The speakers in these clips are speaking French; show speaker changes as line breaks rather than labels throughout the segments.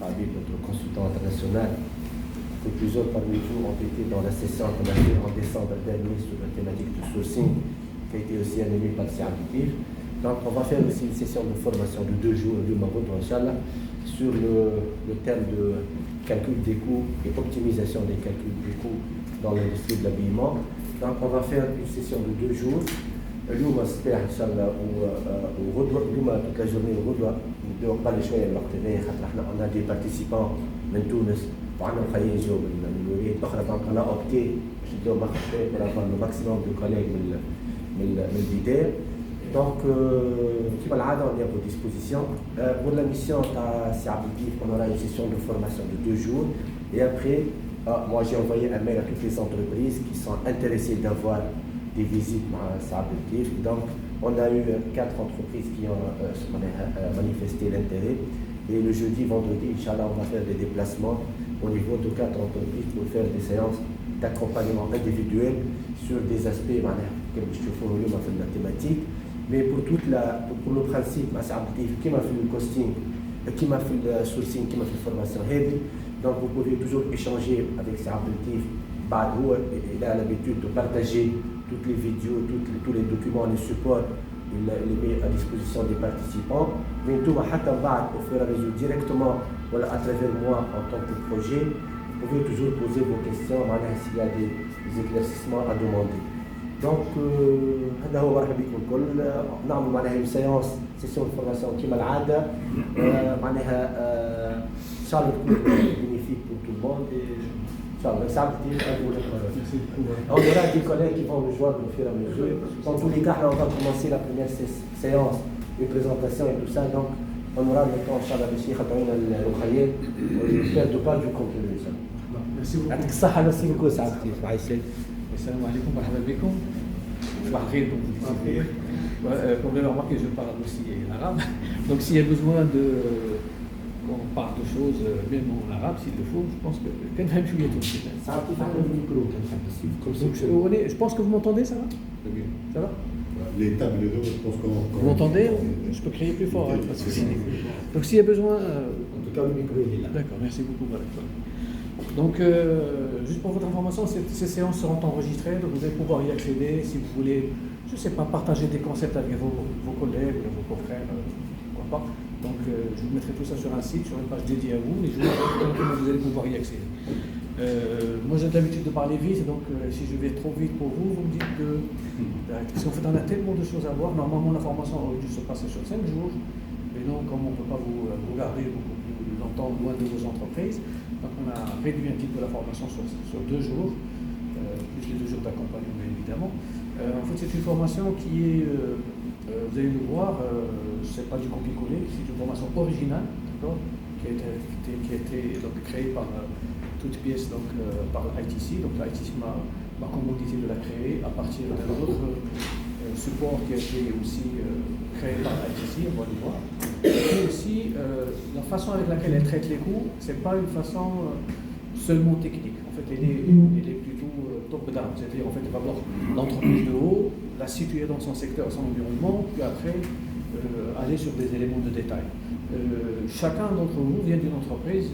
Habib, notre consultant international, que plusieurs parmi vous ont été dans la session qu'on a fait en décembre dernier sur la thématique du sourcing, qui a été aussi animée par Abdelatif. Donc on va faire aussi une session de formation de 2 jours du Maroc, Inch'Allah, sur le thème de calcul des coûts et optimisation des calculs des coûts dans l'industrie de l'habillement. Donc on va faire une session de 2 jours. اليوم الصباح ان شاء الله وغدوه اليوم toute la journée وغدوه نبداو قبل شويه الوقت هذايا خاطر احنا on a des participants من تونس وعندنا خلينا يجيو من ولايات اخرى دونك انا اوبتي باش نبداو مخفي pour avoir le maximum de collègues من البدايه. Donc كما العاده on est à vos dispositions. Pour la mission تاع سي Abdelatif, on aura une session de formation de 2 jours et après moi j'ai envoyé un mail à toutes les entreprises qui sont intéressées d'avoir des visites à Abdelatif. Donc, on a eu 4 entreprises qui ont manifesté l'intérêt. Et le jeudi, vendredi, Inch'Allah, on va faire des déplacements au niveau de 4 entreprises pour faire des séances d'accompagnement individuel sur des aspects comme je te fais la thématique. Mais pour le principe, Abdelatif, qui m'a fait le costing, qui m'a fait le sourcing, qui m'a fait la formation heavy. Donc, vous pouvez toujours échanger avec Abdelatif. Il a l'habitude de partager toutes les vidéos, tous les documents, les supports, il les met à disposition des participants. Mais tout va au fur et à mesure directement voilà, à travers moi en tant que projet. Vous pouvez toujours poser vos questions s'il y a des éclaircissements à demander. Donc, هذا هو مرحبا بكم الكل. نعمل معناها une séance, session de formation كما العادة. معناها إن شاء الله تكون bénéfique pour tout le monde. On aura des collègues qui vont nous joindre au fur et à mesure. Dans tous les cas, on va commencer la première séance, une présentation et tout ça. Donc, on aura le temps, Inch'Allah, de Cheikh Ataouina al-Khayel, de perdre pas du contenu.
Merci beaucoup.
Merci beaucoup, Abdelatif.
Assalamu alaikum, marhaba bikoum. Comme vous l'avez remarqué, je parle aussi l'arabe. Donc, s'il y a besoin qu'on parle de choses, même en arabe, s'il le faut, je pense que quand même je suis tout de suite. Je pense que vous m'entendez, ça va? Ça va?
Les tables, les deux, je pense qu'on...
Vous m'entendez? Je peux crier plus fort, pas de souci. Donc s'il y a besoin...
En tout cas, le micro est là.
D'accord, merci beaucoup. Voilà. Donc, juste pour votre information, ces séances seront enregistrées, donc vous allez pouvoir y accéder si vous voulez, je ne sais pas, partager des concepts avec vos collègues, vos confrères, pourquoi pas. Donc, je vous mettrai tout ça sur un site, sur une page dédiée à vous, et je vous montre comment vous allez pouvoir y accéder. Moi, j'ai l'habitude de parler vite, donc si je vais trop vite pour vous, vous me dites que... Parce qu'en fait, on a tellement de choses à voir. Normalement, la formation aurait dû se passer sur 5 jours, mais non, comme on ne peut pas vous garder beaucoup plus longtemps loin de vos entreprises, donc on a réduit un petit peu la formation sur 2 jours, plus les 2 jours d'accompagnement, évidemment. En fait, c'est une formation qui est... vous allez le voir, ce n'est pas du copier-coller, c'est une formation originale, qui a été donc, créée par toute pièce donc, par l'ITC. Donc l'ITC m'a commandité de la créer à partir d'un autre support qui a été aussi créé par l'ITC, on va le voir. Et aussi, la façon avec laquelle elle traite les coûts, ce n'est pas une façon seulement technique. En fait, elle est plutôt top-down, c'est-à-dire en fait, elle va voir l'entreprise de haut, la situer dans son secteur, son environnement, puis après aller sur des éléments de détail. Chacun d'entre vous vient d'une entreprise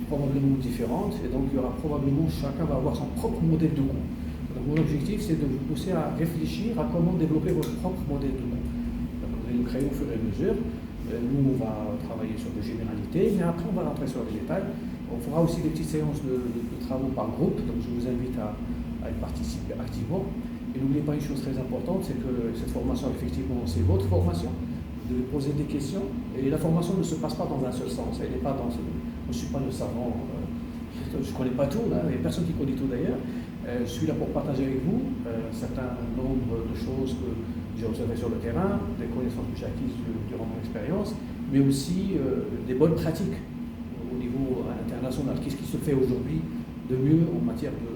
probablement différente, et donc il y aura probablement, chacun va avoir son propre modèle de coût. Donc mon objectif, c'est de vous pousser à réfléchir à comment développer votre propre modèle de coût. Donc vous allez le créer au fur et à mesure. Nous, on va travailler sur des généralités, mais après on va rentrer sur les détails. On fera aussi des petites séances de travaux par groupe, donc je vous invite à y participer activement. Et n'oubliez pas une chose très importante, c'est que cette formation, effectivement, c'est votre formation, de poser des questions. Et la formation ne se passe pas dans un seul sens. Elle n'est pas dans je ne suis pas le savant, je ne connais pas tout, là, il n'y a personne qui connaît tout d'ailleurs. Je suis là pour partager avec vous un certain nombre de choses que j'ai observées sur le terrain, des connaissances que j'ai acquises durant mon expérience, mais aussi des bonnes pratiques au niveau international. Qu'est-ce qui se fait aujourd'hui de mieux en matière de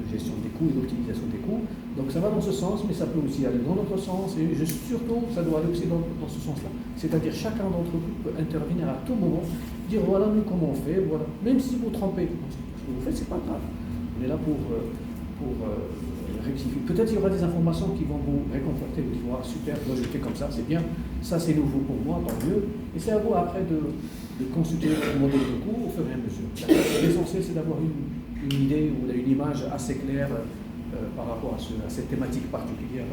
gestion des coûts et d'optimisation des coûts. Donc ça va dans ce sens, mais ça peut aussi aller dans l'autre sens, et surtout, ça doit aller aussi dans ce sens-là. C'est-à-dire chacun d'entre vous peut intervenir à tout moment, dire voilà nous comment on fait, voilà. Même si vous trompez, ce que vous faites, c'est pas grave. On est là pour rectifier. Peut-être il y aura des informations qui vont vous réconforter, vous dire super, moi je fais comme ça, c'est bien, ça c'est nouveau pour moi, tant mieux. Et c'est à vous après de de consulter le modèle de coût au fur et à mesure. L'essentiel, c'est d'avoir une idée ou une image assez claire par rapport à cette thématique particulière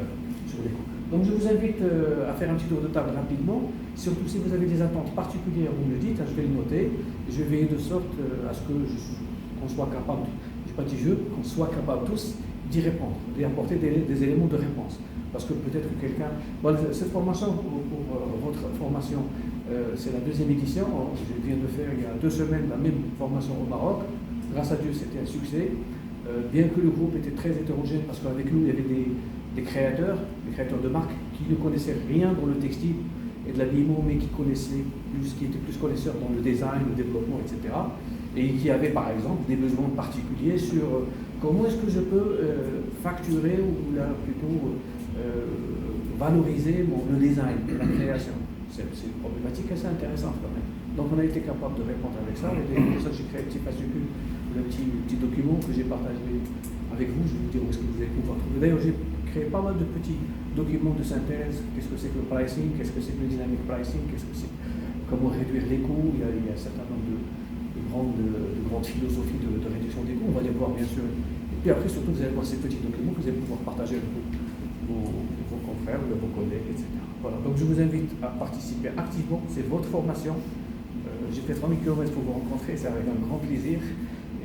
sur les coûts. Donc je vous invite à faire un petit tour de table rapidement. Surtout si vous avez des attentes particulières, vous me le dites, je vais le noter. Je vais veiller de sorte à ce qu'on soit capable, je n'ai pas dit qu'on soit capable tous d'y répondre, d'y apporter des éléments de réponse. Parce que peut-être que quelqu'un... Bon, cette formation, pour votre formation, c'est la deuxième édition. Je viens de faire il y a 2 semaines la même formation au Maroc. Grâce à Dieu, c'était un succès. Bien que le groupe était très hétérogène, parce qu'avec nous, il y avait des créateurs de marques qui ne connaissaient rien dans le textile et de l'habillement, mais qui étaient plus connaisseurs dans le design, le développement, etc. Et qui avaient par exemple des besoins particuliers sur comment est-ce que je peux facturer ou plutôt valoriser le design, la création. C'est une problématique assez intéressante quand même. Donc on a été capable de répondre avec ça. Et pour ça, j'ai créé un petit fascicule, le petit document que j'ai partagé avec vous. Je vais vous dire où est-ce que vous allez pouvoir trouver. D'ailleurs, j'ai créé pas mal de petits documents de synthèse. Qu'est-ce que c'est que le pricing? Qu'est-ce que c'est que le dynamic pricing? Qu'est-ce que c'est? Comment réduire les coûts? Il y a un certain nombre de grandes philosophies de réduction des coûts. On va les voir bien sûr. Et puis après, surtout, vous allez voir ces petits documents que vous allez pouvoir partager avec vos confrères, vos collègues, etc. Voilà. Donc je vous invite à participer activement. C'est votre formation. J'ai fait 3000 km pour vous rencontrer, c'est avec un grand plaisir.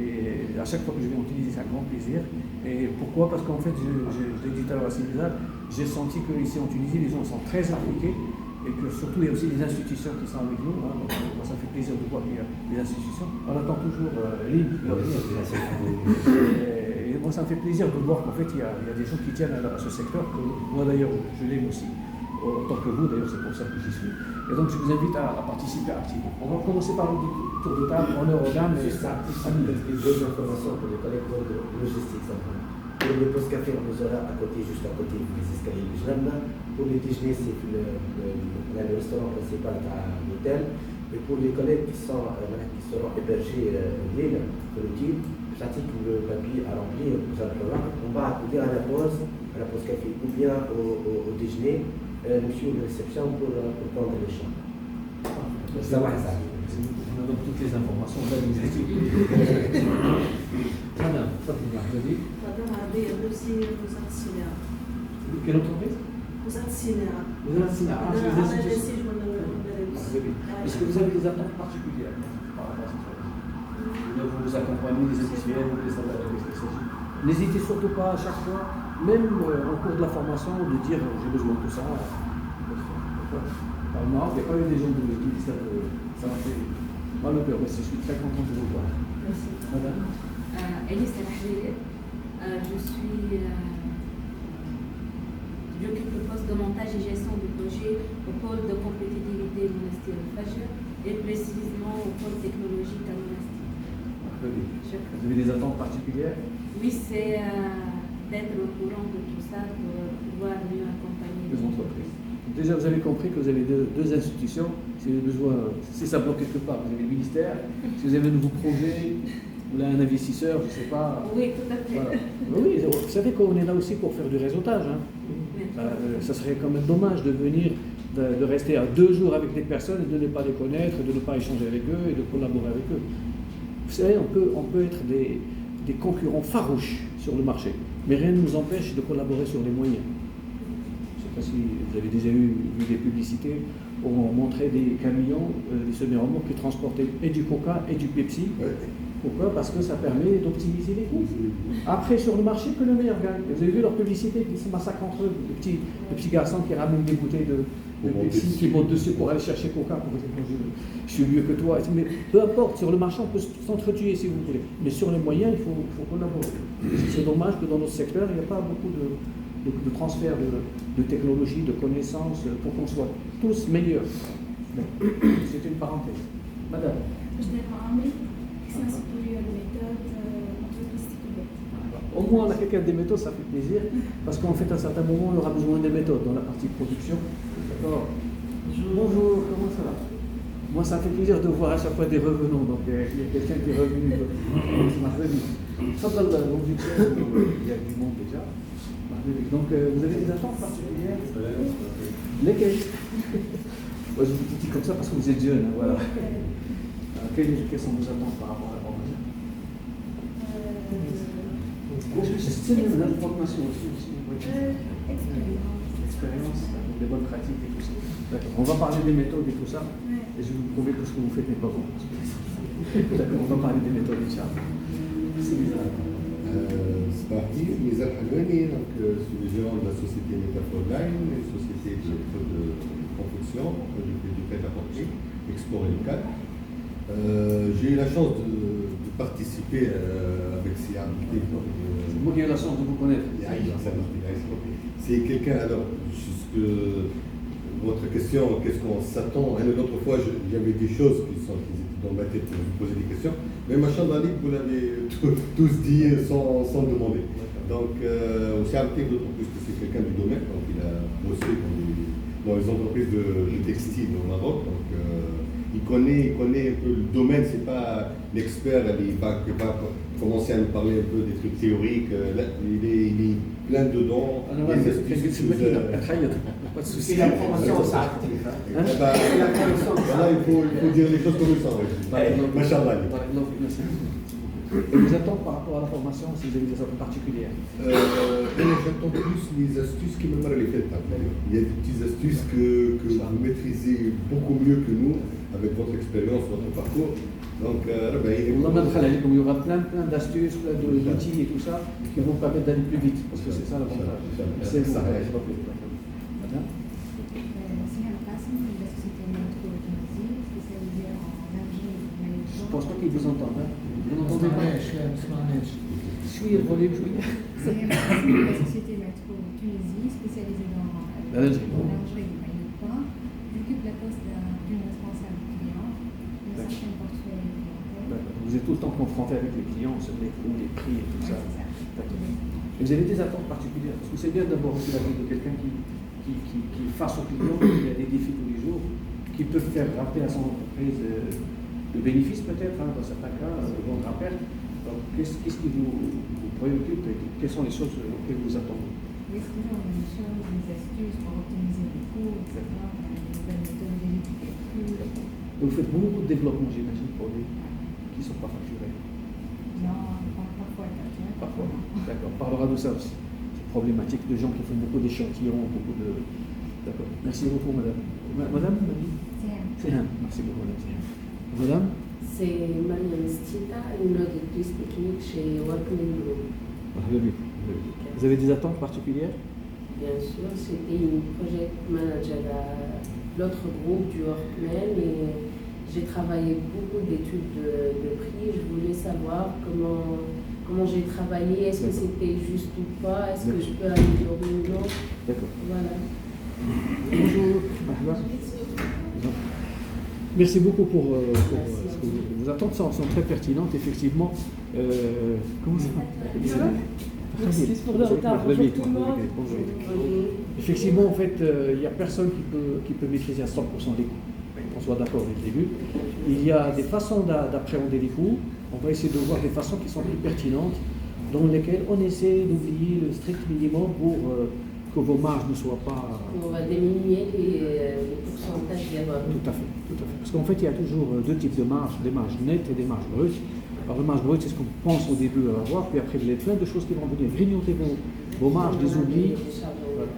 Et à chaque fois que je vais utiliser, c'est un grand plaisir. Et pourquoi? Parce qu'en fait, je l'ai dit tout à l'heure à Sylvia, j'ai senti qu'ici en Tunisie, les gens sont très impliqués et que surtout, il y a aussi des institutions qui sont avec nous. Hein. Donc, moi, ça fait plaisir de voir qu'il y a des institutions. On attend toujours l'île. Et moi, ça me fait plaisir de voir qu'en fait, il y a des gens qui tiennent à ce secteur, que moi d'ailleurs, je l'aime aussi. Autant que vous, d'ailleurs, c'est pour ça que j'y suis. Et donc, je vous invite à participer activement. On va commencer par le tour de table, honneur aux dames.
Juste ça, deux informations pour les collègues de logistique. Pour le post café, on nous aura juste à côté des escaliers du Jnamna. Pour le déjeuner, c'est le restaurant principal de l'hôtel. Et pour les collègues qui seront hébergés en l'île, sur le type, pratique le papier à remplir, on va accueillir à la pause café, ou bien au déjeuner. Monsieur de réception pour prendre les chambres. Ça va, ça.
On a donc toutes les informations. Madame, Fatima, vous avez dit? Quelle entreprise? Wizara Sinaa. Est-ce que vous avez des attentes particulières par rapport à cette chose? Vous accompagnez les industriels ou les salariés avec les stagiaires? N'hésitez surtout pas à chaque fois, même au cours de la formation, de dire j'ai besoin de ça. Alors, non, il n'y a pas eu des gens de ministère, ça m'a fait mal au cœur, mais je suis très content de vous voir.
Merci.
Madame
Elise Talahli, j'occupe le poste de montage et gestion du projet au pôle de compétitivité Monastir Al-Fajr et précisément au pôle technologique à Monastir.
Vous avez des attentes particulières?
Oui, c'est d'être au courant de tout ça pour pouvoir mieux accompagner
les entreprises. Déjà, vous avez compris que vous avez deux institutions. Si vous avez besoin, si ça bloque quelque part, vous avez le ministère. Si vous avez un nouveau projet, ou là un investisseur, je ne sais pas.
Oui, tout à fait.
Voilà. Oui, vous savez qu'on est là aussi pour faire du réseautage. Hein. Ça serait quand même dommage de venir, de rester à 2 jours avec des personnes et de ne pas les connaître, de ne pas échanger avec eux et de collaborer avec eux. Vous savez, on peut être des concurrents farouches sur le marché, mais rien ne nous empêche de collaborer sur les moyens. Je ne sais pas si vous avez déjà vu des publicités où on montrait des camions, des semi-remorques qui transportaient et du Coca et du Pepsi. Pourquoi? Parce que ça permet d'optimiser les coûts. Après, sur le marché, que le meilleur gagne. Vous avez vu leur publicité qui se massacrent entre eux, les petits garçons qui ramènent des bouteilles de Pepsi, qui montent dessus pour aller chercher Coca, pour dire je suis mieux que toi. Mais peu importe, sur le marché, on peut s'entretuer si vous voulez. Mais sur les moyens, il faut collaborer. C'est dommage que dans notre secteur, il n'y a pas beaucoup de transfert de technologie, de connaissances, pour qu'on soit tous meilleurs. C'est une parenthèse. Madame. Au moins, on a quelqu'un des méthodes, ça fait plaisir, parce qu'en fait, à un certain moment, on aura besoin des méthodes dans la partie production. D'accord. Bonjour, comment ça va? Moi, ça me fait plaisir de voir à chaque fois des revenants. Donc, il y a quelqu'un qui est revenu. Ça m'a fait il y a du monde déjà. Donc, vous avez des attentes particulières? Lesquelles? Moi, je vous dis comme ça parce que vous êtes jeune. Hein, voilà. quelles sont vos attentes par rapport à la formation? C'est une formation aussi. Expérience, des bonnes pratiques et tout ça. D'accord. On va parler des méthodes et tout ça. Et je vais vous prouver que ce que vous faites n'est pas bon. D'accord, on va parler des méthodes, Inch'Allah. C'est bizarre.
Sparky, Nizar Halwani, donc je suis le gérant de la société Métaphore Line, une société de confection, du prêt-à-porter, export et local. J'ai eu la chance de participer avec Siam.
C'est moi qui ai la chance de vous connaître.
C'est quelqu'un, alors, votre question, qu'est-ce qu'on s'attend? L'autre fois, j'avais des choses qui étaient dans ma tête pour vous poser des questions, mais machallah, vous l'avez tous dit sans demander. Donc, aussi actif, d'autant plus que c'est quelqu'un du domaine, donc il a bossé dans les entreprises de textile au Maroc. Donc, il connaît un peu le domaine, c'est pas l'expert, il va commencer à nous parler un peu des trucs théoriques, là, il est plein dedans.
Pas de souci.
C'est la formation, ça active.
Il faut dire les choses comme ça. Machallah.
Et vous attendez par rapport à la formation, si vous avez des attentes particulières?
J'attends plus les astuces qui me marrent les fêtes. Il y a des petites astuces que vous maîtrisez beaucoup mieux que nous, avec votre expérience, votre parcours. Donc,
il y aura plein d'astuces, plein d'outils et tout ça qui vont permettre d'aller plus vite, parce que c'est ça l'avantage. C'est ça. Madame? Je ne pense pas qu'ils vous entendent. Vous n'entendez pas? Je suis volé,
C'est la société Métro Tunisie, spécialisée dans la lingerie du maillot de bain. J'occupe la poste d'une responsable client, une certaine portefeuille clientèle.
Vous êtes tout le temps confronté avec les clients sur les coûts, les prix et tout ça. Et vous avez des attentes particulières, parce que c'est bien d'avoir aussi la vie de quelqu'un qui face aux clients, qui a des défis tous les jours, qui peut faire rappeler à son entreprise de bénéfices peut-être, dans certains cas, vendre à perte. Donc, qu'est-ce qui vous préoccupe et quelles sont les choses que vous attendez?
Oui, sinon, on a des choses, des astuces pour optimiser les coûts, etc. On a des nouvelles méthodologies du calcul.
Vous faites beaucoup de développement, j'imagine, pour les qui ne sont pas facturés.
Non, parfois facturés.
Parfois. D'accord. On parlera de ça aussi. C'est problématique de gens qui font beaucoup d'échantillons, beaucoup de. D'accord. Merci beaucoup, madame. Madame, c'est un. Merci beaucoup, madame. Madame?
C'est Marianne Stita, une auditrice technique chez Workman Group.
Vous avez des attentes particulières?
Bien sûr, c'était une project manager à l'autre groupe du Workman et j'ai travaillé beaucoup d'études de prix. Je voulais savoir comment j'ai travaillé, est-ce que c'était juste ou pas, est-ce que je peux améliorer ou non.
D'accord.
Voilà.
Bonjour. Merci beaucoup pour ce que vos attentes sont très pertinentes, effectivement. Comment ça va?
Merci pour le retard. Bonjour tout le monde.
Effectivement, en fait, il n'y a personne qui peut maîtriser à 100% les coûts. On soit d'accord dès le début. Il y a des façons d'appréhender les coûts. On va essayer de voir des façons qui sont plus pertinentes, dans lesquelles on essaie d'oublier le strict minimum pour que vos marges ne soient pas...
On va diminuer les pourcentages d'erreurs.
Tout à fait. Parce qu'en fait, il y a toujours deux types de marges, des marges nettes et des marges brutes. Alors, les marges brutes, c'est ce qu'on pense au début avoir, puis après, vous avez plein de choses qui vont venir grignoter vos marges, des oublis. Voilà.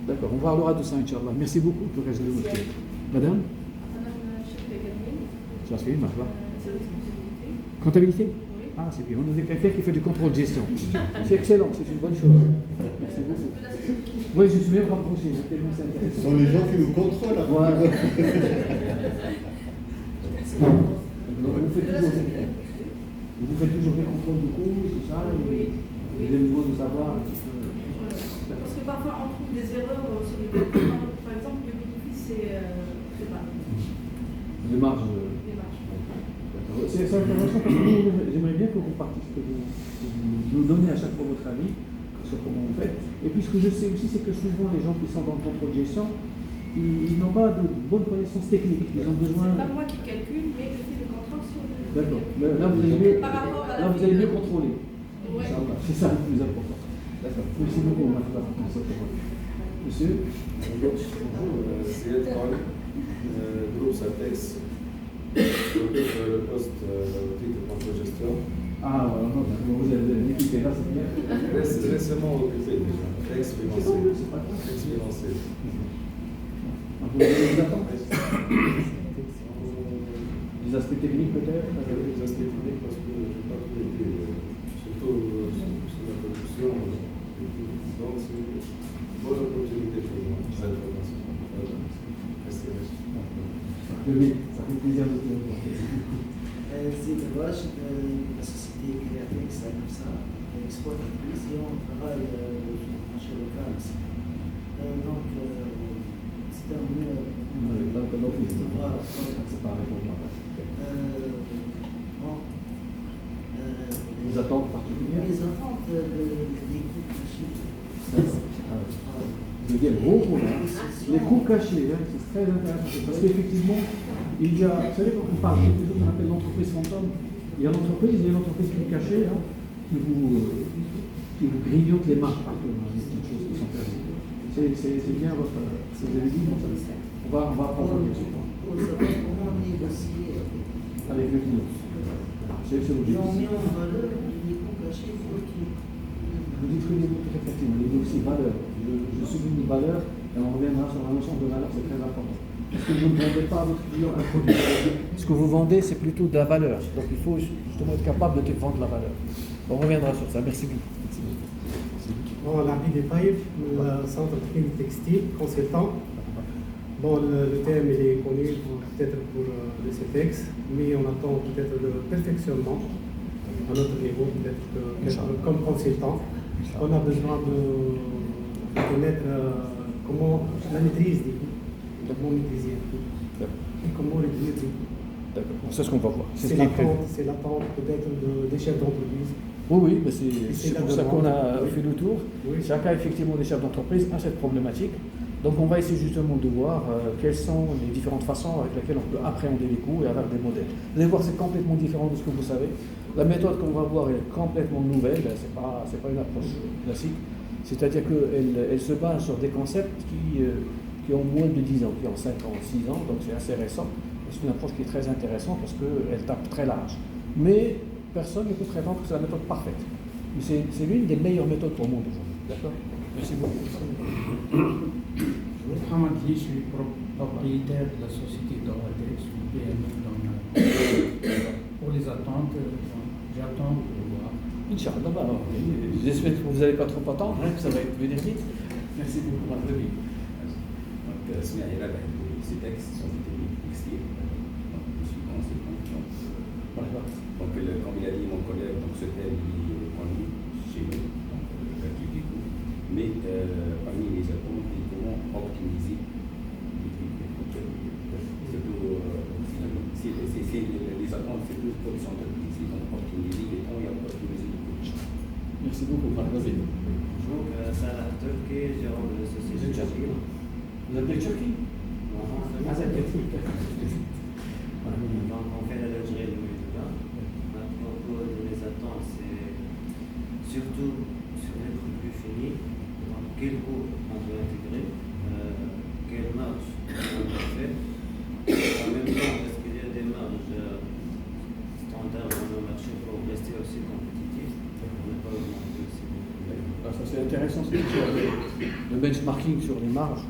D'accord, on parlera de ça, Inch'Allah. Merci beaucoup pour le reste de votre temps. Madame? Ça se fait, marche là. Comptabilité? Ah, c'est bien. On a quelqu'un qui fait du contrôle de gestion. C'est excellent, c'est une bonne chose. Merci beaucoup. Oui, je suis bien rapproché, tellement c'est intéressant.
Ce sont les gens qui nous contrôlent.
Voilà. Donc, vous faites toujours des contrôles de coûts, tout ça, et vous avez besoin de savoir un petit peu.
Parce que parfois on trouve des erreurs sur les calculs. Par exemple, le bénéfice, c'est pas.
Les marges. C'est intéressant parce que j'aimerais bien que vous participiez, que vous nous donnez à chaque fois votre avis sur comment vous faites. Et puis ce que je sais aussi, c'est que souvent les gens qui sont dans le contrôle de gestion, ils n'ont pas de bonnes connaissances techniques. Ils ont besoin.
C'est pas moi qui calcule, mais je fais le contrôle sur le.
D'accord. Là, vous allez mieux contrôler.
Ouais.
C'est ça le plus important. D'accord. Merci beaucoup, Monsieur.
Bonjour, c'est Ed Paul, groupe Satex. J'occupe le poste titre contrôle-gestion.
Ah, voilà, non, vous avez équipé là, c'est bien.
Récemment occupé déjà, expérimenté.
C'est pas grave.
Expérimenté.
Vous avez des attentes des aspects techniques peut-être
Les aspects techniques parce que je n'ai pas tout été, surtout sur la production. Donc c'est une bonne opportunité pour moi, cette formation. Merci.
Ça fait plaisir de te voir.
C'est dommage, la société créatrice comme ça, exportatrice, et on travaille sur le marché local aussi. Donc, c'est un mieux.
C'est pas répondre. Les attentes particulières.
Les attentes des coûts cachés.
Je veux dire, gros coûts, hein. Les coûts cachés, hein, c'est très intéressant. Parce qu'effectivement, il y a, vous savez, quand on parle de quelque chose qu'on appelle l'entreprise fantôme, il y a l'entreprise qui est cachée, hein, qui vous grignote les marques partout, hein, des petites choses qui sont perdues. C'est bien votre. Vous avez dit, on va apprendre quelque chose.
Pour savoir comment négocier
Avec le client. C'est
Ils
logique.
ont mis en valeur les coûts cachés pour qui.
Vous dites que les mots très effectivement, il y a aussi valeur. Je souligne une valeur et on reviendra sur la notion de valeur, c'est très important. Parce que vous ne vendez pas à votre client un produit. Ce que vous vendez, c'est plutôt de la valeur. Donc il faut justement être capable de vendre la valeur. On reviendra sur ça. Merci beaucoup.
Bon, Nabi Detaïf, centre technique textile, consultant. Bon, le thème il est connu peut-être pour le CTEX, mais on attend peut-être le perfectionnement à notre niveau, peut-être comme consultant. On a besoin de connaître comment la maîtrise des coûts, comment maîtriser un coût et comment réduire des coûts.
D'accord, c'est ce qu'on va voir.
C'est l'attente peut-être des chefs d'entreprise.
Oui, mais c'est pour ça qu'on a fait le tour.
Oui.
Chacun, effectivement, des chefs d'entreprise a cette problématique. Donc on va essayer justement de voir quelles sont les différentes façons avec lesquelles on peut appréhender les coûts et avoir des modèles. Vous allez voir, c'est complètement différent de ce que vous savez. La méthode qu'on va voir est complètement nouvelle, ce n'est pas une approche classique. C'est-à-dire qu'elle se base sur des concepts qui ont moins de 10 ans, qui ont 5 ans, 6 ans, donc c'est assez récent. C'est une approche qui est très intéressante parce qu'elle tape très large. Mais personne ne peut prétendre que c'est la méthode parfaite. Mais c'est l'une des meilleures méthodes pour le monde aujourd'hui. D'accord ? Merci beaucoup.
Je suis propriétaire de la société Doradex, une PME pour les attentes. J'attends pour voir.
Inch'Allah, alors, j'espère que vous n'allez pas trop attendre, hein, que ça va venir vite. Merci beaucoup, Mme Levi.
Donc, ces textes sont des techniques textiles. Donc, je suis conséquent. Donc, comme il a dit mon collègue, donc, ce thème il est connu chez nous, donc, le calcul du coût. Mais parmi les attentes, comment optimiser les prix. Surtout, les attentes, c'est plus pour les entreprises. Donc, optimiser les temps et optimiser les coûts.
Merci beaucoup, Mme Levi.
Bonjour, Salah Turki, gérant de la société Turquie.
Vous appelez Turquie?
Ah, c'est Turquie. Donc, on fait l'Algérie du Méditerranée. À propos de mes attentes, c'est surtout sur les produits finis. Donc, quel coût on doit intégrer, quelle marge on doit faire. En même temps, est-ce qu'il y a des marges standards dans le marché pour rester aussi compétitif? On n'a pas augmenté aussi.
Ça c'est intéressant, c'est le benchmarking sur les marges.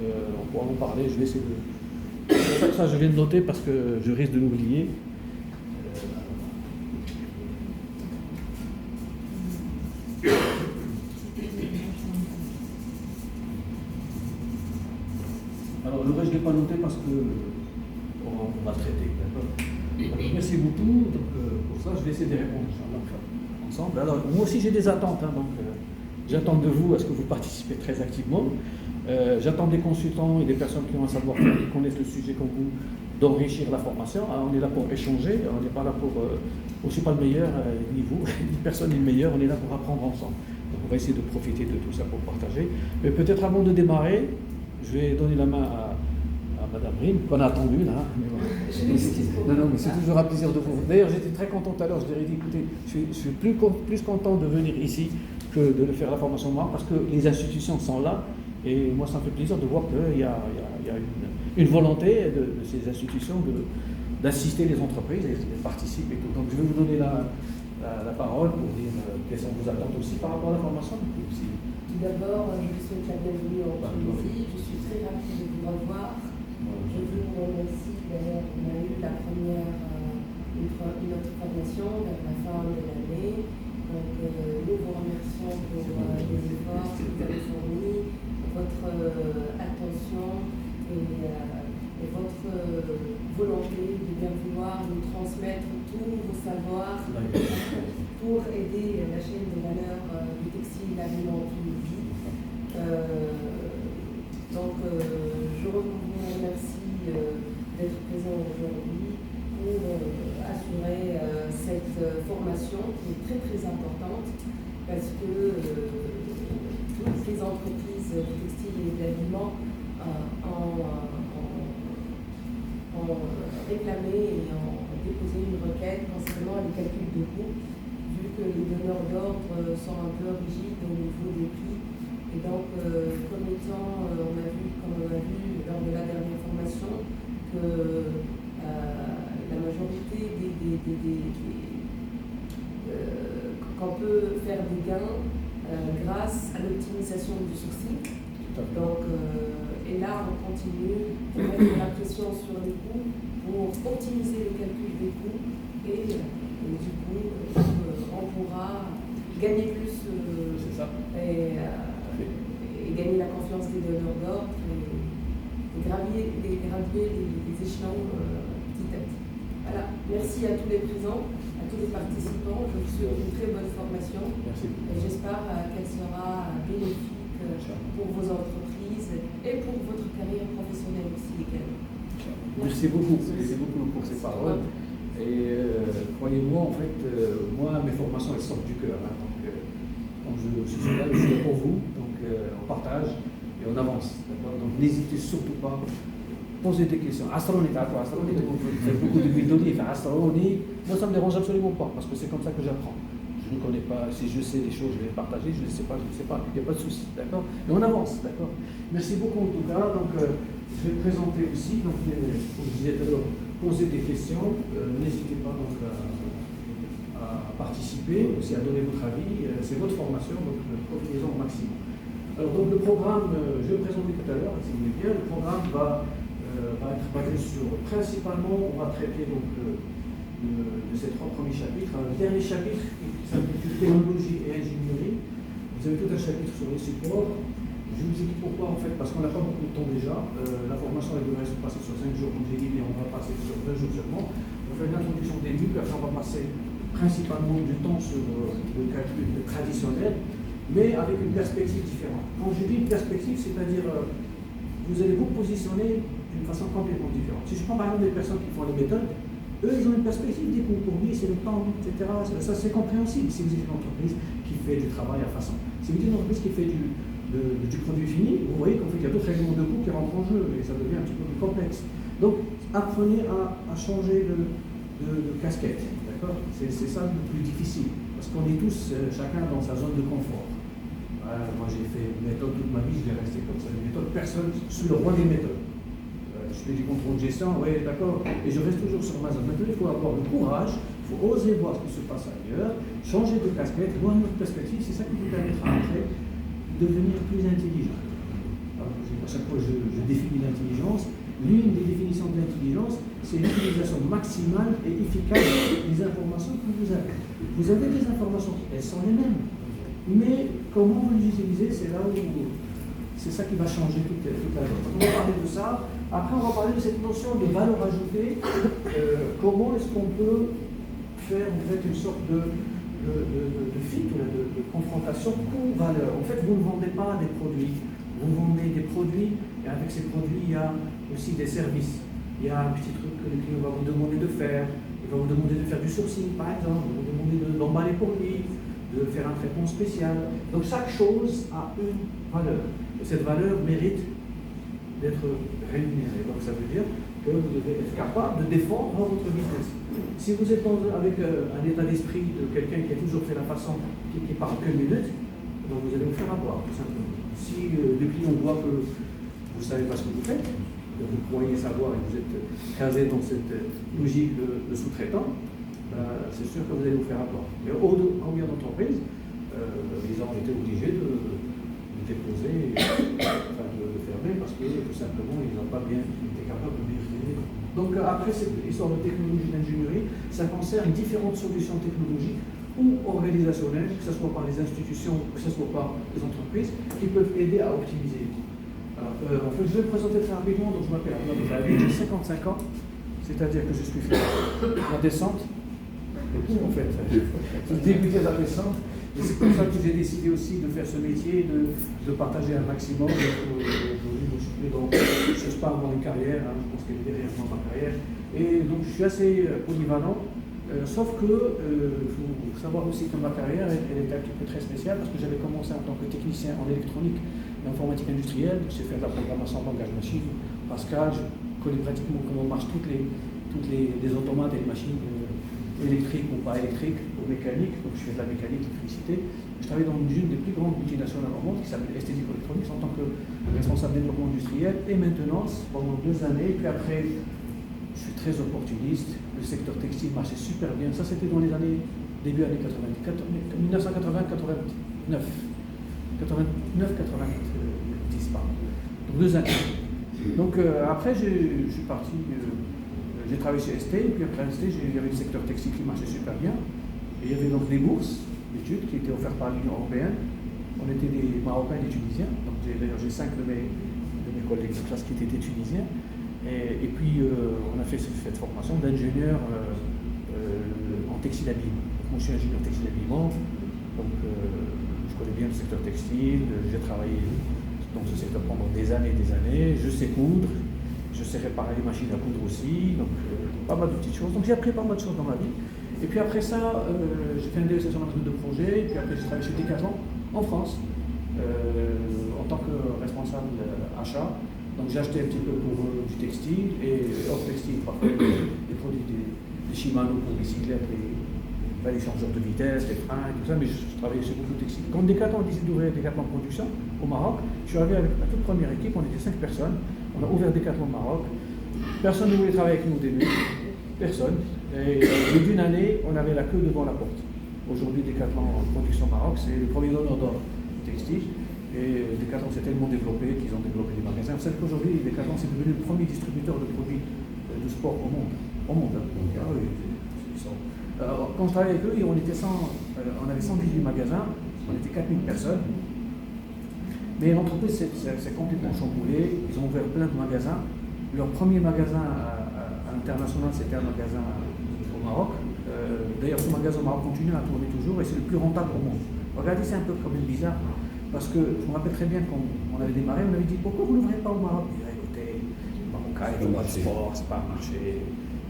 On pourra en parler, je vais essayer de... Ça, je viens de noter parce que je risque de l'oublier. Alors le reste je ne l'ai pas noté parce que on va traiter, d'accord. Merci beaucoup. Donc, pour ça, je vais essayer de répondre ensemble. Alors, moi aussi j'ai des attentes, hein, donc j'attends de vous à ce que vous participez très activement. J'attends des consultants et des personnes qui ont un savoir-faire, qui connaissent le sujet comme vous, d'enrichir la formation. Alors, on est là pour échanger, on n'est pas là pour... je ne suis pas le meilleur, ni vous, ni personne n'est le meilleur, on est là pour apprendre ensemble. Donc on va essayer de profiter de tout ça pour partager. Mais peut-être avant de démarrer, je vais donner la main à Madame Rim, qu'on a attendu là. Mais bon. Non, mais c'est toujours un plaisir de vous. D'ailleurs, j'étais très content tout à l'heure, je leur ai dit, écoutez, je suis plus content de venir ici que de le faire la formation moi, parce que les institutions sont là. Et moi, ça me fait plaisir de voir qu'il y a une volonté de ces institutions d'assister les entreprises et participer et tout. Donc je vais vous donner la parole pour dire quelles sont vos attentes aussi par rapport à la formation.
Tout d'abord, je vous souhaite la bienvenue en Tunisie. Je suis très ravie de vous revoir. Je vous remercie. D'ailleurs, on a eu la première, une autre formation vers la fin de l'année. Donc, nous vous remercions pour les efforts que vous avez fournis, votre attention et votre volonté de bien vouloir nous transmettre tous vos savoirs pour aider la chaîne de valeur du textile l'habillement en Tunisie. Donc, je vous remercie d'être présent aujourd'hui pour assurer cette formation qui est très très importante parce que toutes les entreprises du textile et de l'habillement ont réclamé et ont déposé une requête concernant les calculs de coûts, vu que les donneurs d'ordre sont un peu rigides au niveau des prix. Et donc, comme étant, on a vu lors de la dernière formation que la majorité qu'on peut faire des gains grâce à l'optimisation du sourcing. Donc, et là, on continue de mettre la pression sur les coûts pour optimiser le calcul des coûts et du coup, on pourra gagner plus et gagner la confiance des donneurs d'ordre et graver les échelons petit à petit. Voilà, merci à tous les présents, à tous les participants. Je vous souhaite une très bonne formation.
Merci.
Et j'espère qu'elle sera bénéfique pour vos entreprises et pour votre carrière professionnelle aussi également.
Merci beaucoup pour ces paroles. Et croyez-moi, en fait, moi, mes formations, elles sortent du cœur. Hein, donc, quand je suis là, je suis là pour vous. Donc, on partage et on avance. Donc, n'hésitez surtout pas. Posez des questions. Astronomie, vous faites beaucoup d'huile d'olive. Astronomie, moi, ça ne me dérange absolument pas parce que c'est comme ça que j'apprends. Je ne connais pas, si je sais des choses, je vais les partager, je ne les sais pas, je ne sais pas, il n'y a pas de souci, d'accord? Et on avance, d'accord? Merci beaucoup en tout cas, donc je vais présenter aussi, donc comme je disais tout à l'heure, poser des questions, n'hésitez pas donc à participer, aussi à donner votre avis, c'est votre formation, donc profitez-en au maximum. Alors donc le programme, je vais le présenter tout à l'heure, si vous voulez bien, le programme va être basé sur, principalement, on va traiter donc de ces 3 premiers chapitres. Le dernier chapitre qui s'intitule Technologie et ingénierie. Vous avez tout un chapitre sur les supports. Je vous explique pourquoi en fait, parce qu'on n'a pas beaucoup de temps déjà. La formation elle devrait se passer sur 5 jours, comme j'ai dit, mais on va passer sur 2 jours seulement. On va faire une introduction des début, puis après on va passer principalement du temps sur le calcul traditionnel, mais avec une perspective différente. Quand je dis une perspective, c'est-à-dire vous allez vous positionner d'une façon complètement différente. Si je prends par exemple des personnes qui font les méthodes, eux, ils ont une perspective des coûts. Pour lui, c'est le temps, etc. Ça, c'est compréhensible. Si vous êtes une entreprise qui fait du travail à façon. Si vous êtes une entreprise qui fait du produit fini, vous voyez qu'en fait, il y a d'autres éléments de coûts qui rentrent en jeu et ça devient un petit peu plus complexe. Donc, apprenez à changer de casquette. D'accord? C'est ça le plus difficile. Parce qu'on est tous, chacun dans sa zone de confort. Moi, j'ai fait une méthode toute ma vie, je vais rester comme ça. Une méthode, personne, je suis le roi des méthodes. Je fais du contrôle de gestion, oui, d'accord, et je reste toujours sur ma zone. Maintenant, il faut avoir le courage, il faut oser voir ce qui se passe ailleurs, changer de casquette, voir une autre perspective, c'est ça qui vous permettra après de devenir plus intelligent. Alors, à chaque fois, je définis l'intelligence. L'une des définitions de l'intelligence, c'est l'utilisation maximale et efficace des informations que vous avez. Vous avez des informations, elles sont les mêmes, mais comment vous les utilisez, c'est là où c'est ça qui va changer toute la vie. On va parler de ça. Après, on va parler de cette notion de valeur ajoutée. Comment est-ce qu'on peut faire en fait une sorte de fit, de confrontation coût-valeur. En fait, vous ne vendez pas des produits. Vous vendez des produits et avec ces produits, il y a aussi des services. Il y a un petit truc que le client va vous demander de faire. Il va vous demander de faire du sourcing, par exemple. Il va vous demander d'emballer pour lui, de faire un traitement spécial. Donc, chaque chose a une valeur. Et cette valeur mérite d'être rémunérée. Donc ça veut dire que vous devez être capable de défendre votre business. Si vous êtes avec un état d'esprit de quelqu'un qui a toujours fait la façon, qui parle que minutes, donc vous allez vous faire avoir, tout simplement. Si le client voit que vous ne savez pas ce que vous faites, vous croyez savoir et vous êtes casé dans cette logique de sous-traitant, c'est sûr que vous allez vous faire avoir. Mais combien d'entreprises, ils ont été obligés de déposer, enfin de fermer parce que tout simplement ils n'ont pas bien été capables de bien faire. Donc après cette histoire de technologie d'ingénierie, ça concerne différentes solutions technologiques ou organisationnelles, que ce soit par les institutions, que ce soit par les entreprises, qui peuvent aider à optimiser. Alors, en fait, je vais me présenter très rapidement. Donc je m'appelle Abdel Khalid, j'ai 55 ans, c'est-à-dire que je suis fait la descente. En fait, j'ai débuté la descente. Et c'est pour ça que j'ai décidé aussi de faire ce métier, de partager un maximum. Donc, je pars dans une carrière, hein, je pense qu'elle est derrière moi ma carrière. Et donc, je suis assez polyvalent, sauf que il faut savoir aussi que ma carrière, elle est un petit peu très spéciale parce que j'avais commencé en tant que technicien en électronique et informatique industrielle. J'ai fait de la programmation en langage machine, Pascal, je connais pratiquement comment marchent toutes les automates et les machines électriques ou pas électriques ou mécaniques. Donc, je fais de la mécanique, l'électricité. Je travaille dans une des plus grandes multinationales au monde qui s'appelle Esthétique Electronics en tant que responsable développement industriel et maintenance pendant 2 années. Puis après, je suis très opportuniste. Le secteur textile marchait super bien. Ça, c'était dans les années, début années 90, 1980-89. 89-90, pardon. Donc 2 années. Donc après, je suis parti. J'ai travaillé chez ST, et puis après ST, il y avait le secteur textile qui marchait super bien. Et il y avait donc des bourses d'études qui étaient offertes par l'Union européenne. On était des Marocains et des Tunisiens. Donc d'ailleurs, j'ai 5 de mes collègues de classe qui étaient des Tunisiens. Et puis, on a fait cette formation d'ingénieur en textile habillement. Moi, je suis ingénieur textile habillement. Donc, je connais bien le secteur textile. J'ai travaillé dans ce secteur pendant des années et des années. Je sais coudre. Je sais réparer les machines à coudre aussi, donc pas mal de petites choses. Donc j'ai appris pas mal de choses dans ma vie. Et puis après ça, j'ai fait une DESS en management de projet, et puis après j'ai travaillé chez Decathlon en France, en tant que responsable achat. Donc j'ai acheté un petit peu pour du textile, et hors textile, parfois des produits des Shimano pour bicyclettes, les changeurs de vitesse, les freins, et tout ça, mais je travaillais chez beaucoup de textiles. Quand Decathlon a décidé d'ouvrir Decathlon Production au Maroc, je suis arrivé avec la toute première équipe, on était 5 personnes. On a ouvert Decathlon au Maroc. Personne ne voulait travailler avec nous au début. Personne. Et au bout d'une année, on avait la queue devant la porte. Aujourd'hui, Decathlon Production Maroc, c'est le premier donneur d'ordre textile. Et Decathlon s'est tellement développé qu'ils ont développé des magasins. Vous savez qu'aujourd'hui, Decathlon c'est devenu le premier distributeur de produits de sport au monde. Au monde. Ah oui, alors, quand je travaillais avec eux, on avait 118 magasins, on était 4000 personnes. Mais l'entreprise s'est complètement chamboulée, ils ont ouvert plein de magasins. Leur premier magasin à l'international, c'était un magasin au Maroc. D'ailleurs, ce magasin au Maroc continue à tourner toujours et c'est le plus rentable au monde. Regardez, c'est un peu quand même bizarre, parce que je me rappelle très bien quand on avait démarré, on avait dit pourquoi vous n'ouvrez pas au Maroc? Il a écoutez, les Marocains, ils font pas de sport, c'est pas un marché.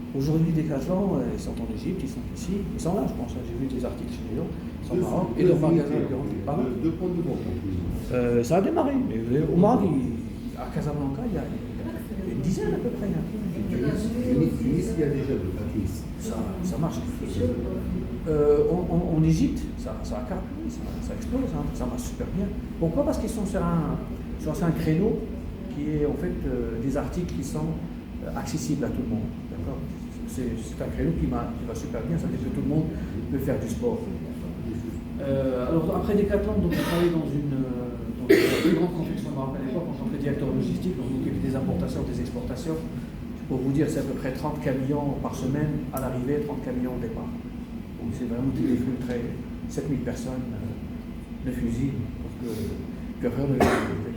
Aujourd'hui, Decathlon, ils sont en Égypte, ils sont ici, ils sont là, je pense. J'ai vu des articles chez les gens, ils sont au Maroc, et leur magasin est grand.
2 points de vente en plus.
Ça a démarré, mais au Maroc, à Casablanca, il y a une dizaine à peu près.
Tunis, il y a déjà de Tunis.
Ça marche. En Égypte, ça a cartonné, ça explose, hein, ça marche super bien. Pourquoi? Parce qu'ils sont sur un créneau qui est en fait des articles qui sont accessibles à tout le monde. D'accord? C'est un créneau qui va super bien, ça veut dire que tout le monde peut faire du sport. Alors après Decathlon, donc j'ai travaillé dans la plus grande confection marocaine à l'époque en tant que directeur logistique, donc m'occupe des importations, des exportations. Pour vous dire, c'est à peu près 30 camions par semaine à l'arrivée, 30 camions au départ. Donc c'est vraiment des flux très 7000 personnes, 9 usines. Puis après on a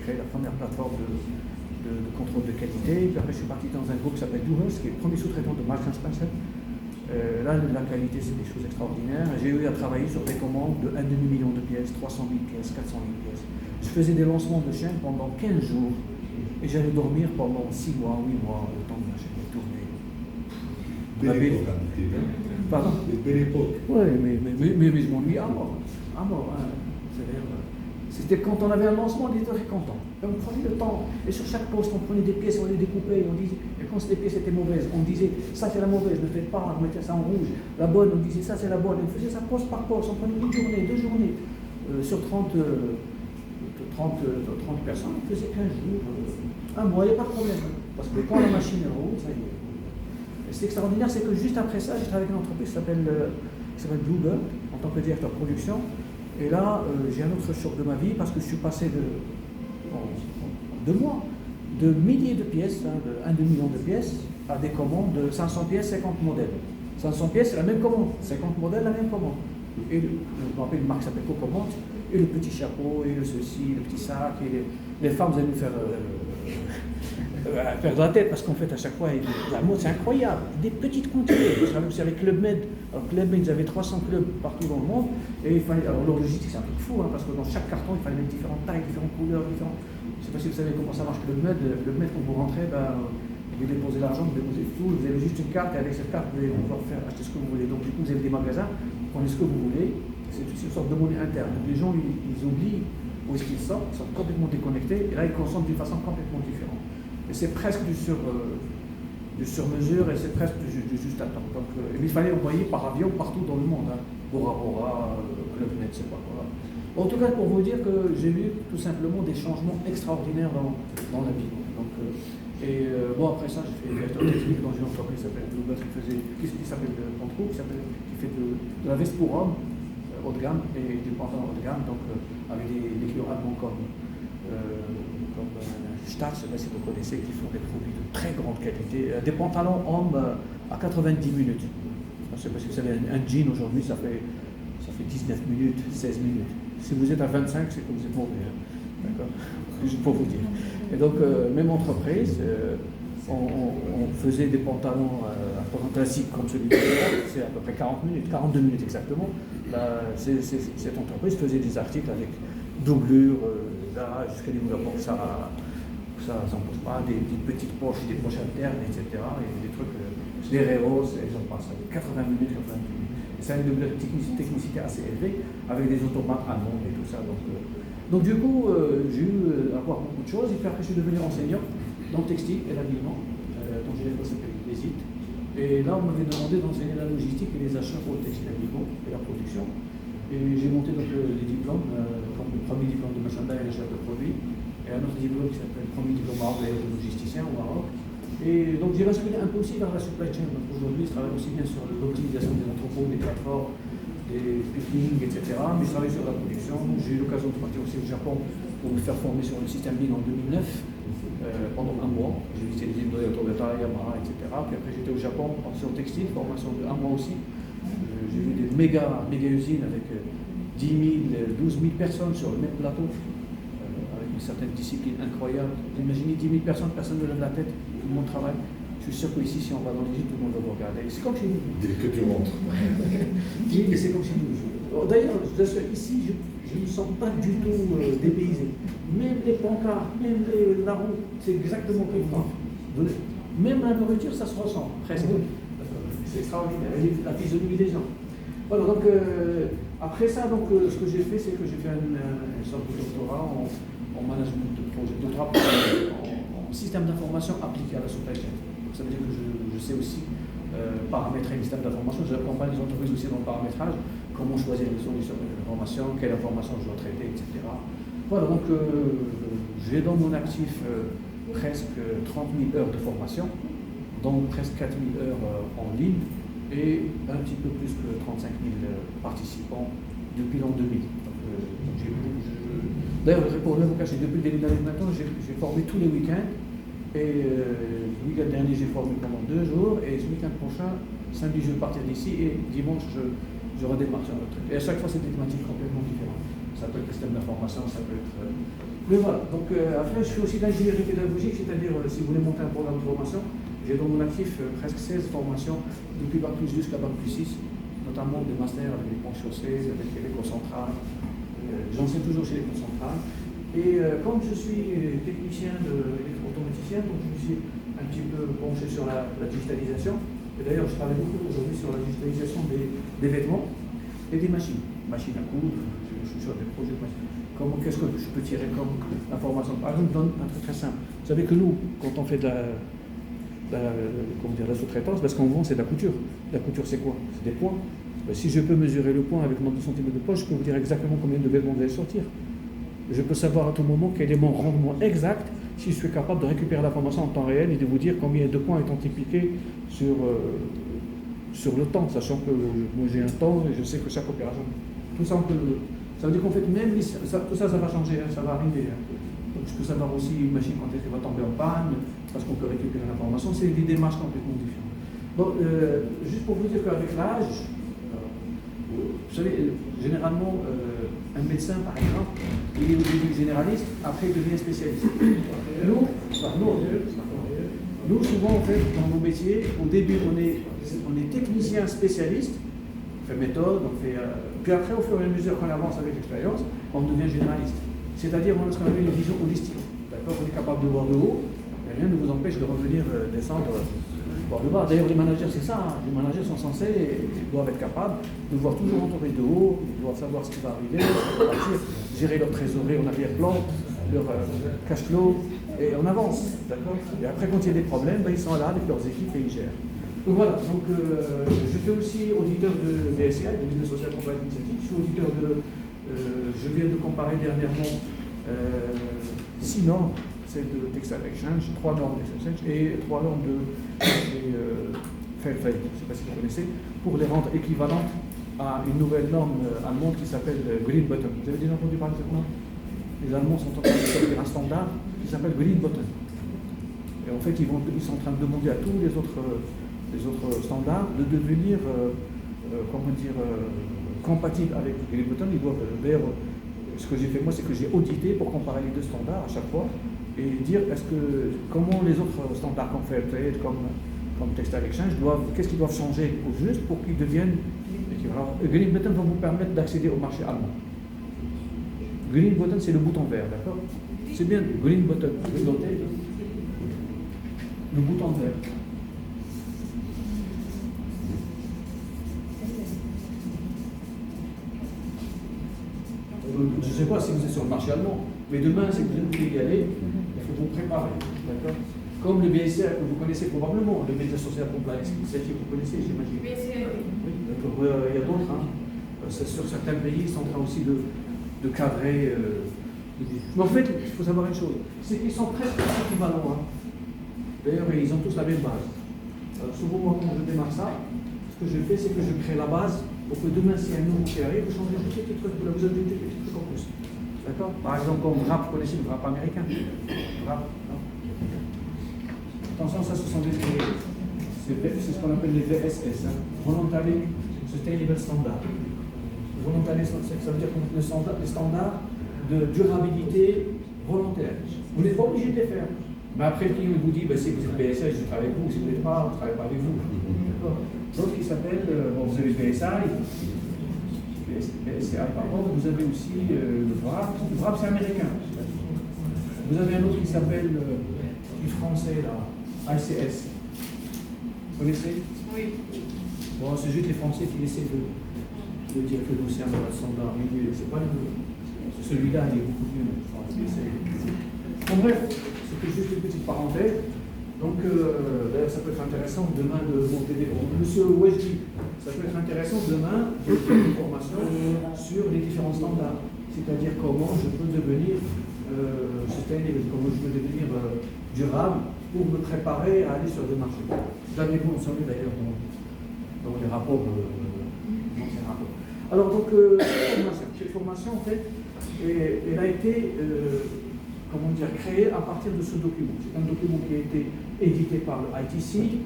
créé la première plateforme de contrôle de qualité. Puis après je suis parti dans un groupe qui s'appelle Douglas, qui est le premier sous-traitant de Marks & Spencer. Là, la qualité, c'est des choses extraordinaires. J'ai eu à travailler sur des commandes de 1,5 million de pièces, 300 000 pièces, 400 000 pièces. Je faisais des lancements de chaînes pendant 15 jours et j'allais dormir pendant 6 mois, 8 mois, le temps de la chaîne tourner.
Belle époque,
pardon?
Belle époque.
Oui, mais je m'ennuie à mort. À mort, hein. C'était quand on avait un lancement, on était très content. Et on prenait le temps. Et sur chaque poste, on prenait des pièces, on les découpait. On disait, et quand ces pièces étaient mauvaises, on disait ça c'est la mauvaise, ne faites pas, on mettait ça en rouge. La bonne, on disait ça c'est la bonne. On faisait ça poste par poste. On prenait une journée, 2 journées. Sur 30 personnes, on faisait 15 jours, un mois, il n'y a pas de problème. parce que quand la machine roule, ça y est. Et c'est extraordinaire, c'est que juste après ça, j'ai travaillé avec une entreprise qui s'appelle Bluebird, en tant que directeur de production. Et là, j'ai un autre choc de ma vie, parce que je suis passé en 2 mois, de milliers de pièces, de 1 demi-million de pièces, à des commandes de 500 pièces, 50 modèles. 500 pièces, c'est la même commande. 50 modèles, la même commande. Et je me rappelle une marque qui s'appelle Cocommande, et le petit chapeau, et le ceci, le petit sac, et les femmes, vous allez nous faire de la tête, parce qu'en fait, à chaque fois, la mode, c'est incroyable. Des petites quantités. Je travaille aussi avec Club Med. Alors, Club Med, ils avaient 300 clubs partout dans le monde, et il fallait. Alors, leur logistique, c'est un truc fou, parce que dans chaque carton, il fallait mettre différentes tailles, différentes couleurs, différentes. Je ne sais pas si vous savez comment ça marche, Club Med. Club Med, quand vous rentrez, vous déposez l'argent, vous déposez tout, vous avez juste une carte, et avec cette carte, vous allez pouvoir acheter ce que vous voulez. Donc, du coup, vous avez des magasins, vous prenez ce que vous voulez. C'est une sorte de monnaie interne. Donc, les gens, ils oublient où est-ce qu'ils sortent, ils sont complètement déconnectés, et là, ils consomment d'une façon complètement différente. Et c'est presque du sur-mesure, et c'est presque du juste à temps. Donc, il fallait envoyer par avion partout dans le monde, Bora Bora, Club Med, c'est pas quoi. En tout cas, pour vous dire que j'ai vu tout simplement des changements extraordinaires dans la vie. Donc, après ça, j'ai fait directeur technique dans une entreprise qui s'appelle Bluebird, qui s'appelle Control, qui fait de la veste pour hommes haut de gamme et du pantalon haut de gamme, donc avec des clients allemands comme Stade, je ne sais pas si vous connaissez, qui font des produits de très grande qualité, des pantalons hommes à 90 minutes. Je ne sais pas si vous savez, un jean aujourd'hui, ça fait 19 minutes, 16 minutes. Si vous êtes à 25, c'est que vous êtes mauvais. D'accord? Juste pour vous dire. Et donc, même entreprise, on faisait des pantalons un pantalon classique comme celui de c'est à peu près 40 minutes, 42 minutes exactement. Là, cette entreprise faisait des articles avec doublure, là, jusqu'à niveau de la porte, ça s'empêche pas, des petites poches, des poches internes, etc. Et des trucs, des réhauses, et j'en passe, 80 minutes, 90 minutes. C'est un degré de technicité assez élevé, avec des automates allemands et tout ça. Donc du coup, j'ai eu à voir beaucoup de choses, et puis après je suis devenu enseignant dans le textile et l'habillement, donc j'ai l'école s'appelle les IT. Et là, on m'avait demandé d'enseigner la logistique et les achats pour le textile et l'habillement et la production. Et j'ai monté donc les diplômes, comme le premier diplôme de merchandise et chef de produit, et un autre diplôme qui s'appelle le premier diplôme marocain de logisticien au Maroc. Et donc j'ai basculé un peu aussi vers la supply chain. Donc aujourd'hui, je travaille aussi bien sur l'optimisation des entrepôts, des plateformes, des picking, etc. Mais je travaille sur la production. J'ai eu l'occasion de partir aussi au Japon pour me faire former sur le système Lean en 2009. Pendant 1 mois, j'ai visité les îles de Toyota, Yamaha, etc. Puis après j'étais au Japon, sur le textile, formation de 1 mois aussi. J'ai vu des méga usines avec 10 000, 12 000 personnes sur le même plateau, avec une certaine discipline incroyable. Imaginez 10 000 personnes, personne ne lève la tête, tout le monde travaille. Je suis sûr qu'ici, si on va dans les îles, tout le monde va vous regarder. C'est comme chez nous.
Dès que tu montres.
C'est comme chez nous. D'ailleurs, ici, je ne me sens pas du tout dépaysé. Même les pancartes, même la route, c'est exactement comme ça. Même la nourriture, ça se ressent, presque. C'est extraordinaire, la physionomie des gens. Voilà, donc après ça, ce que j'ai fait, c'est que j'ai fait une sorte de doctorat en management de projet, en système d'information appliqué à la supply chain. Donc ça veut dire que je sais aussi paramétrer les systèmes d'information, j'accompagne les entreprises aussi dans le paramétrage, comment choisir les solutions d'information, quelle information je dois traiter, etc. Voilà, donc j'ai dans mon actif presque 30 000 heures de formation, dont presque 4 000 heures en ligne et un petit peu plus que 35 000 participants depuis l'an 2000. D'ailleurs, pour ne vous cacher, depuis le début de l'année maintenant, j'ai formé tous les week-ends. Et le week-end dernier, j'ai formé pendant 2 jours. Et ce week-end prochain, samedi, je vais partir d'ici. Et dimanche, je redémarre sur un autre truc. Et à chaque fois, c'est des thématiques complètement différentes. Ça peut être le système d'information, ça peut être. Mais voilà. Donc, après, je fais aussi l'ingénierie pédagogique, c'est-à-dire, si vous voulez monter un programme de formation, j'ai dans mon actif presque 16 formations, depuis Bac plus jusqu'à Bac plus 6, notamment des masters avec les ponts chaussées, avec l'école centrale. J'enseigne toujours chez l'école centrale. Et comme je suis technicien automaticien, donc je me suis un petit peu penché sur la digitalisation. Et d'ailleurs, je travaille beaucoup aujourd'hui sur la digitalisation des vêtements et des machines. Machines à coudre, je suis sur des projets de machines. Qu'est-ce que je peux tirer comme information? Par exemple, je donne un truc très simple. Vous savez que nous, quand on fait de la sous-traitance, parce qu'on vend, c'est de la couture. La couture, c'est quoi? C'est des points. Si je peux mesurer le point avec mon 2 cm de poche, je peux vous dire exactement combien de vêtements vous allez sortir. Je peux savoir à tout moment quel est mon rendement exact si je suis capable de récupérer l'information en temps réel et de vous dire combien de points sont impliqués sur le temps, sachant que moi j'ai un temps et je sais que chaque opération, tout ça, ça veut dire qu'en fait, même tout ça va changer, hein, ça va arriver. Hein. Donc je peux savoir aussi une machine quand est-ce qu'elle va tomber en panne, parce qu'on peut récupérer l'information, c'est des démarches complètement différentes. Bon, juste pour vous dire qu'avec l'âge, vous savez, généralement, un médecin, par exemple, il est au début généraliste, après il devient spécialiste. Nous, souvent, en fait, dans nos métiers, au début, on est technicien spécialiste, on fait méthode, puis après, au fur et à mesure qu'on avance avec l'expérience, on devient généraliste. C'est-à-dire, on a ce qu'on appelle une vision holistique. D'accord, on est capable de voir de haut, et rien ne vous empêche de revenir descendre voir de bas. D'ailleurs, les managers, c'est ça. Hein. Les managers sont censés, ils doivent être capables de voir toujours entouré de haut, ils doivent savoir ce qui va arriver, gérer leur trésorerie en arrière-plan, leur cash flow, et on avance. D'accord. Et après, quand il y a des problèmes, ils sont là avec leurs équipes et ils gèrent. Donc voilà, donc, je fais aussi auditeur de BSI, de Business Social Compliance Initiative. Je suis auditeur je viens de comparer dernièrement 6 normes, celle de Textile Exchange, 3 normes de Textile Exchange et 3 normes de Fairtrade, je ne sais pas si vous connaissez, pour les rendre équivalentes à une nouvelle norme allemande qui s'appelle Green Button. Vous avez déjà entendu parler de cette norme? Les Allemands sont en train de sortir un standard qui s'appelle Green Button. Et en fait, ils sont en train de demander à tous les autres standards de devenir, compatibles avec Green Button. Ils doivent, d'ailleurs, ce que j'ai fait moi, c'est que j'ai audité pour comparer les deux standards à chaque fois et dire comment les autres standards comme Fairtrade, comme Textile Exchange, qu'est-ce qu'ils doivent changer au juste pour qu'ils deviennent équivalents. Green Button va vous permettre d'accéder au marché allemand. Green Button, c'est le bouton vert, d'accord? C'est bien, Green Button, vous notez, le bouton vert. Je ne sais pas si vous êtes sur le marché allemand, mais demain, si vous voulez y aller, il faut vous préparer. D'accord. Comme le BSR que vous connaissez probablement, le Business Social Compliance Initiative, vous connaissez, j'imagine. Oui, d'accord. Il y a d'autres. Hein. Sur certains pays, ils sont en train aussi de cadrer. Mais en fait, il faut savoir une chose, c'est qu'ils sont presque équivalents. Hein. D'ailleurs, ils ont tous la même base. Alors, souvent, moi, quand je démarre ça, ce que je fais, c'est que je crée la base pour que demain, s'il y a un nouveau qui arrive, vous changez juste quelques trucs, vous ajoutez quelques trucs en plus. D'accord. Par exemple, comme RAP, vous connaissez le RAP américain. RAP, non. Attention, ça, ce sont des. C'est ce qu'on appelle les VSS, hein. Voluntary Sustainable Standard. Voluntary, ça veut dire les standards de durabilité volontaire. Vous n'êtes pas obligé de les faire. Mais après, qui vous dit, si vous êtes BSI, je travaille avec vous, si vous n'êtes pas, je ne travaille pas avec vous. D'accord. D'autres qui s'appellent, vous avez BSI, vous avez aussi le VRAP. Le VRAP, c'est américain. Vous avez un autre qui s'appelle, du français, là, ICS. Vous connaissez? Oui. Bon, c'est juste les Français qui essaient de dire que nous, c'est un standard. Mais c'est pas celui-là, il est beaucoup mieux. En bref, c'était juste une petite parenthèse. Donc, d'ailleurs, ça peut être intéressant demain de monter des. Monsieur Wejdi, ça peut être intéressant demain de faire une formation sur les différents standards. C'est-à-dire comment je peux devenir sustainable, comment je peux devenir durable pour me préparer à aller sur le marché. Vous en savez d'ailleurs dans les rapports. Alors, donc, cette formation, en fait, elle a été. Créé à partir de ce document. C'est un document qui a été édité par le ITC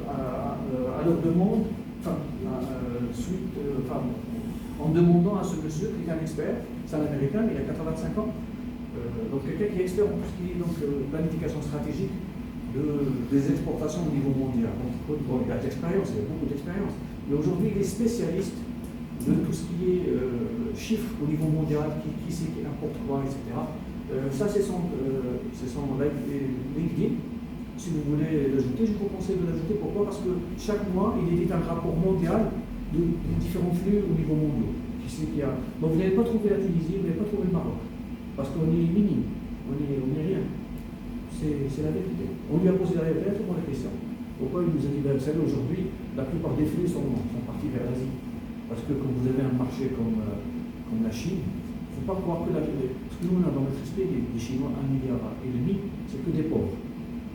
à leur demande, en demandant à ce monsieur qui est un expert, c'est un américain, il a 85 ans, donc quelqu'un qui est expert en tout ce qui est planification stratégique des exportations au niveau mondial. Donc, il a de l'expérience, il a beaucoup d'expérience, mais aujourd'hui il est spécialiste de tout ce qui est chiffres au niveau mondial, qui c'est qui importe quoi, etc. Ça, c'est son LinkedIn. Si vous voulez l'ajouter, je vous conseille de l'ajouter. Pourquoi? Parce que chaque mois, il édite un rapport mondial de différents flux au niveau mondial. Donc, vous n'allez pas trouver la Tunisie, vous n'allez pas trouver le Maroc. Parce qu'on est minime, on n'est rien. C'est la vérité. On lui a posé la question. Pourquoi il nous a dit, vous savez, aujourd'hui, la plupart des flux sont partis vers l'Asie. Parce que quand vous avez un marché comme la Chine, il ne faut pas croire que Nous, on a dans notre esprit les Chinois 1,5 milliard, c'est que des pauvres.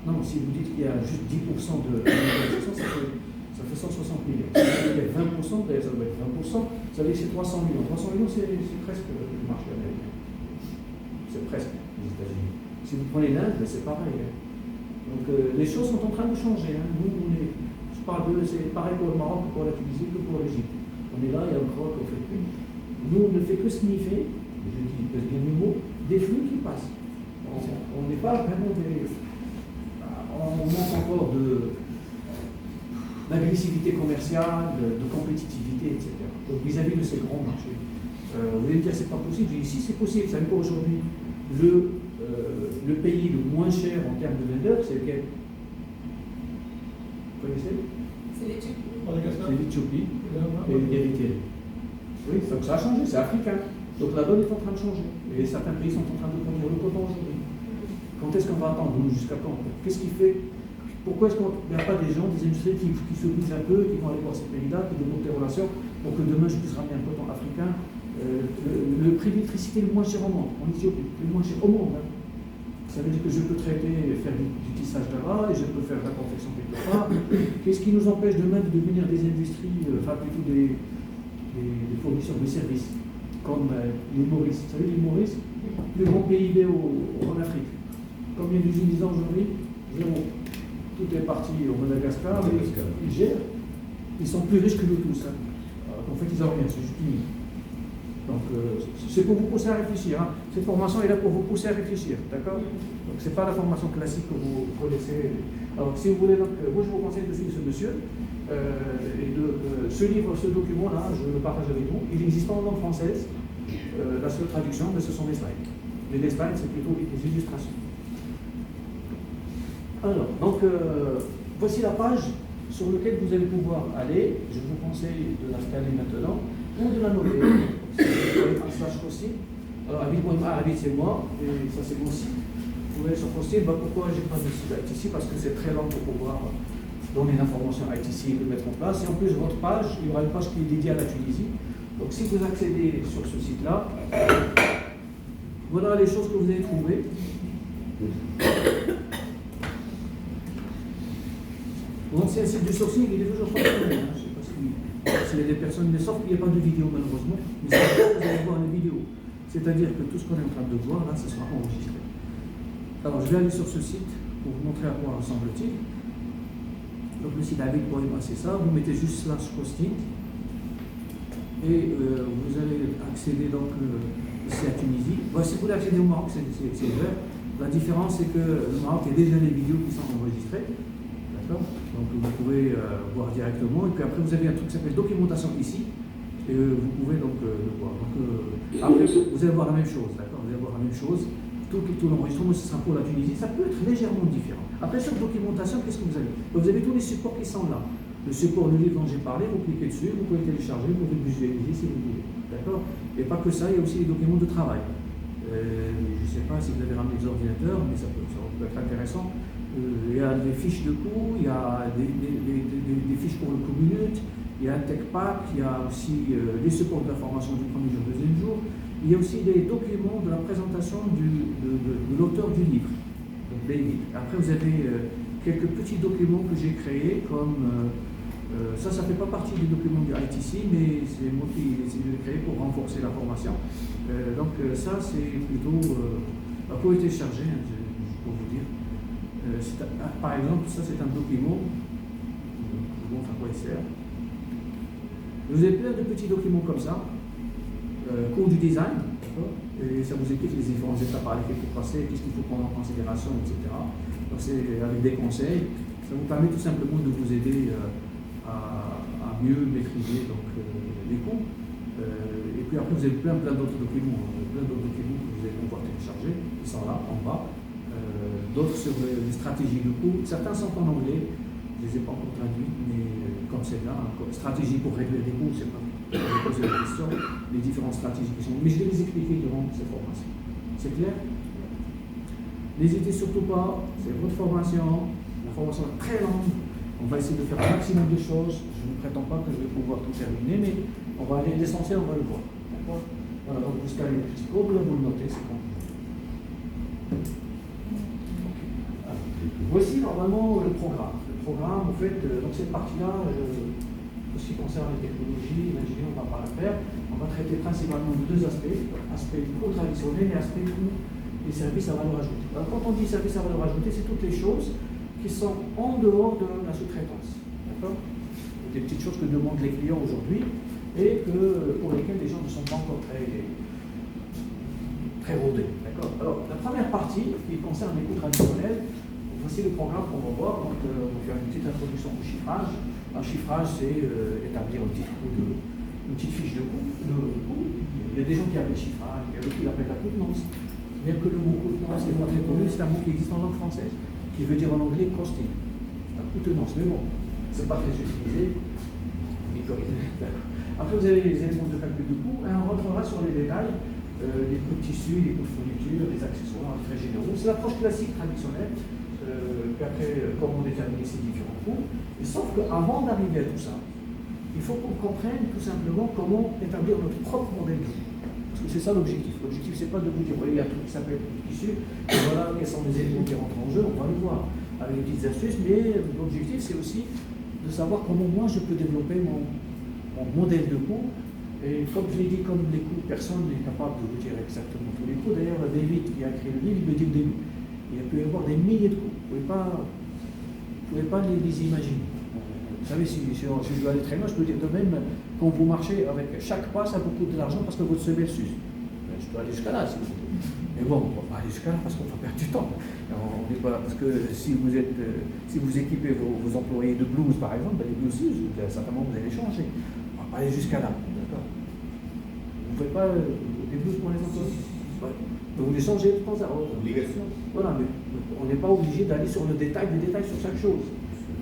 Non, si vous dites qu'il y a juste 10% de l'immobilisation, ça fait 160 millions. Il y a 20%, d'ailleurs ça doit être 20%, ça veut dire que c'est 300 millions. 300 millions, c'est presque le marché américain. C'est presque les États-Unis. Si vous prenez l'Inde, c'est pareil. Hein. Donc les choses sont en train de changer. Hein. Nous, je parle c'est pareil pour le Maroc, pour la Tunisie, que pour l'Égypte. On est là, il y a encore qu'on fait plus. Nous, on ne fait que sniffer, je dis bien le mot, des flux qui passent. On n'est pas vraiment des. On manque encore d'agressivité commerciale, de compétitivité, etc. Donc vis-à-vis de ces grands marchés. Vous allez me dire c'est pas possible, j'ai dit si c'est possible, ça veut pas aujourd'hui. Le pays le moins cher en termes de main-d'œuvre, c'est lequel? Vous connaissez?
C'est l'Éthiopie.
C'est l'Éthiopie et l'Érythrée. Oui, donc ça a changé, c'est africain. Donc la donne est en train de changer. Et certains pays sont en train de produire le coton aujourd'hui. Quand est-ce qu'on va attendre, nous, jusqu'à quand? Qu'est-ce qui fait? Pourquoi est-ce qu'il n'y a pas des gens, des industries qui se bougent un peu, qui vont aller voir ces pays-là, qui développent des relations pour que demain je puisse ramener un coton africain? Le prix de l'électricité le moins cher au monde, en Éthiopie, le moins cher au monde. Hein. Ça veut dire que je peux traiter, faire du tissage là-bas, et je peux faire de la confection quelque part. Qu'est-ce qui nous empêche demain de devenir des industries, enfin plutôt des fournisseurs de services, comme l'île Maurice? Vous savez, l'île Maurice, le plus grand PIB en Afrique. Combien d'usines ils ont aujourd'hui? 0. Tout est parti au Madagascar, ils gèrent. Ils sont plus riches que nous tous. Hein. En fait, ils n'ont rien, c'est juste unique. Donc, c'est pour vous pousser à réfléchir. Hein. Cette formation est là pour vous pousser à réfléchir, d'accord? Donc, ce n'est pas la formation classique que vous connaissez. Alors, si vous voulez, donc, moi, je vous conseille de suivre ce monsieur. Ce livre, ce document-là, je le partage avec vous. Il existe en langue française. La seule traduction, mais ce sont des slides. Mais les slides, c'est plutôt des illustrations. Alors, donc, voici la page sur laquelle vous allez pouvoir aller. Je vous conseille de la scanner maintenant ou de la noter. Alors, Habib, c'est moi, et ça c'est mon site. Vous voyez sur Hosting, pourquoi j'ai pas de site ITC? Parce que c'est très lent pour pouvoir donner l'information à ITC et le mettre en place. Et en plus, votre page, il y aura une page qui est dédiée à la Tunisie. Donc, si vous accédez sur ce site-là, voilà les choses que vous allez trouver. L'ancien site du sourcing, il est toujours fonctionnel. Je ne sais pas s'il y a des personnes qui sortent, il n'y a pas de vidéo malheureusement, mais vous allez voir les vidéos. C'est-à-dire que tout ce qu'on est en train de voir, là, ce sera enregistré. Alors, je vais aller sur ce site pour vous montrer à quoi ressemble-t-il. Donc, le site avec.ma, c'est ça. Vous mettez juste /hosting et vous allez accéder donc ici à Tunisie. Bon, si vous voulez accéder au Maroc, c'est ouvert. La différence, c'est que le Maroc, il y a déjà les vidéos qui sont enregistrées. Donc vous pouvez voir directement, et puis après vous avez un truc qui s'appelle documentation ici, et vous pouvez donc le voir. Donc, après vous allez voir la même chose, d'accord? Vous allez voir la même chose, tout l'enregistrement, ce sera pour la Tunisie, ça peut être légèrement différent. Après sur documentation, qu'est-ce que vous avez? Vous avez tous les supports qui sont là. Le support, le livre dont j'ai parlé, vous cliquez dessus, vous pouvez télécharger, vous pouvez le visualiser si vous voulez, d'accord? Et pas que ça, il y a aussi les documents de travail. Je ne sais pas si vous avez ramené des ordinateurs, mais ça peut être intéressant. Il y a des fiches de coûts, il y a des fiches pour le coup minute, il y a un tech pack, il y a aussi les supports d'information du premier jour, deuxième jour. Il y a aussi des documents de la présentation de l'auteur du livre. Donc, les livres. Après, vous avez quelques petits documents que j'ai créés, comme ça ne fait pas partie des documents du ITC, mais c'est moi qui ai essayé de les créer pour renforcer la formation. Donc, ça, c'est plutôt. Vous pouvez télécharger, hein, pour vous dire. Par exemple, ça c'est un document, je vous montre à quoi il sert. Vous avez plein de petits documents comme ça, cours du design, et ça vous explique les différentes étapes par lesquelles il faut passer, qu'est-ce qu'il faut prendre en considération, etc. Donc c'est avec des conseils, ça vous permet tout simplement de vous aider à mieux maîtriser donc, les cours. Et puis après vous avez plein d'autres documents, que vous allez pouvoir télécharger, ils sont là en bas. D'autres sur les stratégies de coût. Certains sont en anglais, je ne les ai pas encore traduits, mais comme celle-là, stratégie pour régler les coûts, c'est pas. Je vais poser la question, les différentes stratégies qui sont. Mais je vais les expliquer durant cette formation. C'est clair? N'hésitez surtout pas, c'est votre formation, la formation est très longue. On va essayer de faire un maximum de choses. Je ne prétends pas que je vais pouvoir tout terminer, mais on va aller l'essentiel, on va le voir. D'accord? Voilà, donc vous scannez le petit code, là vous le notez, c'est bon. Voici normalement le programme. Le programme, en fait, dans cette partie-là, en ce qui concerne les technologies, l'ingénierie, on ne va pas la faire. On va traiter principalement de deux aspects, aspect coût traditionnel et aspect coût des services à valeur ajoutée. Alors, quand on dit services à valeur ajoutée, c'est toutes les choses qui sont en dehors de la sous-traitance. D'accord ? Des petites choses que demandent les clients aujourd'hui et pour lesquelles les gens ne sont pas encore très rodés. D'accord ? Alors, la première partie qui concerne les coûts traditionnels, voici le programme qu'on va voir. Donc, on va faire une petite introduction au chiffrage. Un chiffrage, c'est établir une petite fiche de coût. Il y a des gens qui appellent chiffrage, il y a d'autres qui l'appellent la contenance. Bien que le mot contenance est pas très connu, c'est un mot qui existe en langue française, qui veut dire en anglais costing. La contenance, mais bon, c'est pas très utilisé. Après, vous avez les éléments de calcul de coût, et on rentrera sur les détails, les coûts de tissu, les coûts de fourniture, les accessoires, très généraux. C'est l'approche classique traditionnelle. Puis après, comment déterminer ces différents coûts. Et sauf qu'avant d'arriver à tout ça, il faut qu'on comprenne tout simplement comment établir notre propre modèle de coût. Parce que c'est ça l'objectif. L'objectif, c'est pas de vous dire, il y a un truc qui s'appelle coût de tissu, et voilà quels sont les éléments qui rentrent en jeu, on va le voir avec des petites astuces, mais l'objectif, c'est aussi de savoir comment moi je peux développer mon modèle de coût. Et comme je l'ai dit, comme les coûts, personne n'est capable de vous dire exactement tous les coûts. D'ailleurs, David, qui a écrit le livre, il me dit au début, il peut y avoir des milliers de coûts. Vous ne pouvez pas les imaginer. Vous savez, si je dois aller très loin, je peux dire de même, quand vous marchez avec chaque pas, ça vous coûte de l'argent parce que votre semelle s'use. Je peux aller jusqu'à là, si vous voulez. Mais bon, on ne va pas aller jusqu'à là parce qu'on va perdre du temps. On n'est pas, parce que si vous équipez vos employés de blouse, par exemple, les blouses s'usent, certainement vous allez les changer. On ne va pas aller jusqu'à là. D'accord ? Vous ne faites pas des blouses pour les employés ? Vous les changez de temps à autre.
Obligation.
Voilà, mais on n'est pas obligé d'aller sur le détail des détails sur chaque chose.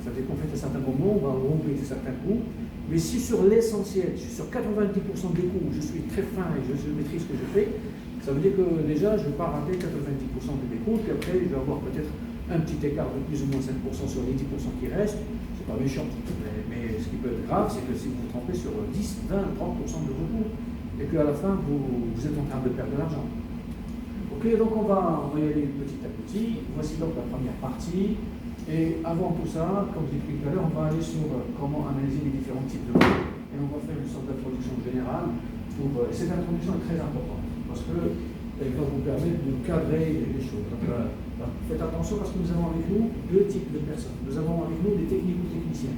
Ça veut dire qu'en fait, à certains moments, on va rompre certains coûts. Mais si sur l'essentiel, sur 90% des coûts, je suis très fin et je maîtrise ce que je fais, ça veut dire que déjà, je ne vais pas rater 90% de mes coûts, puis après, je vais avoir peut-être un petit écart de plus ou moins 5% sur les 10% qui restent. C'est pas méchant. Mais ce qui peut être grave, c'est que si vous vous trompez sur 10, 20, 30% de vos coûts, et qu'à la fin, vous êtes en train de perdre de l'argent. Ok, donc on va y aller petit à petit. Voici donc la première partie. Et avant tout ça, comme je l'ai dit tout à l'heure, on va aller sur comment analyser les différents types de coûts. Et on va faire une sorte d'introduction générale. Et cette introduction est très importante parce qu'elle va vous permettre de cadrer les choses. Donc, faites attention parce que nous avons avec nous deux types de personnes. Nous avons avec nous des technico-techniciens.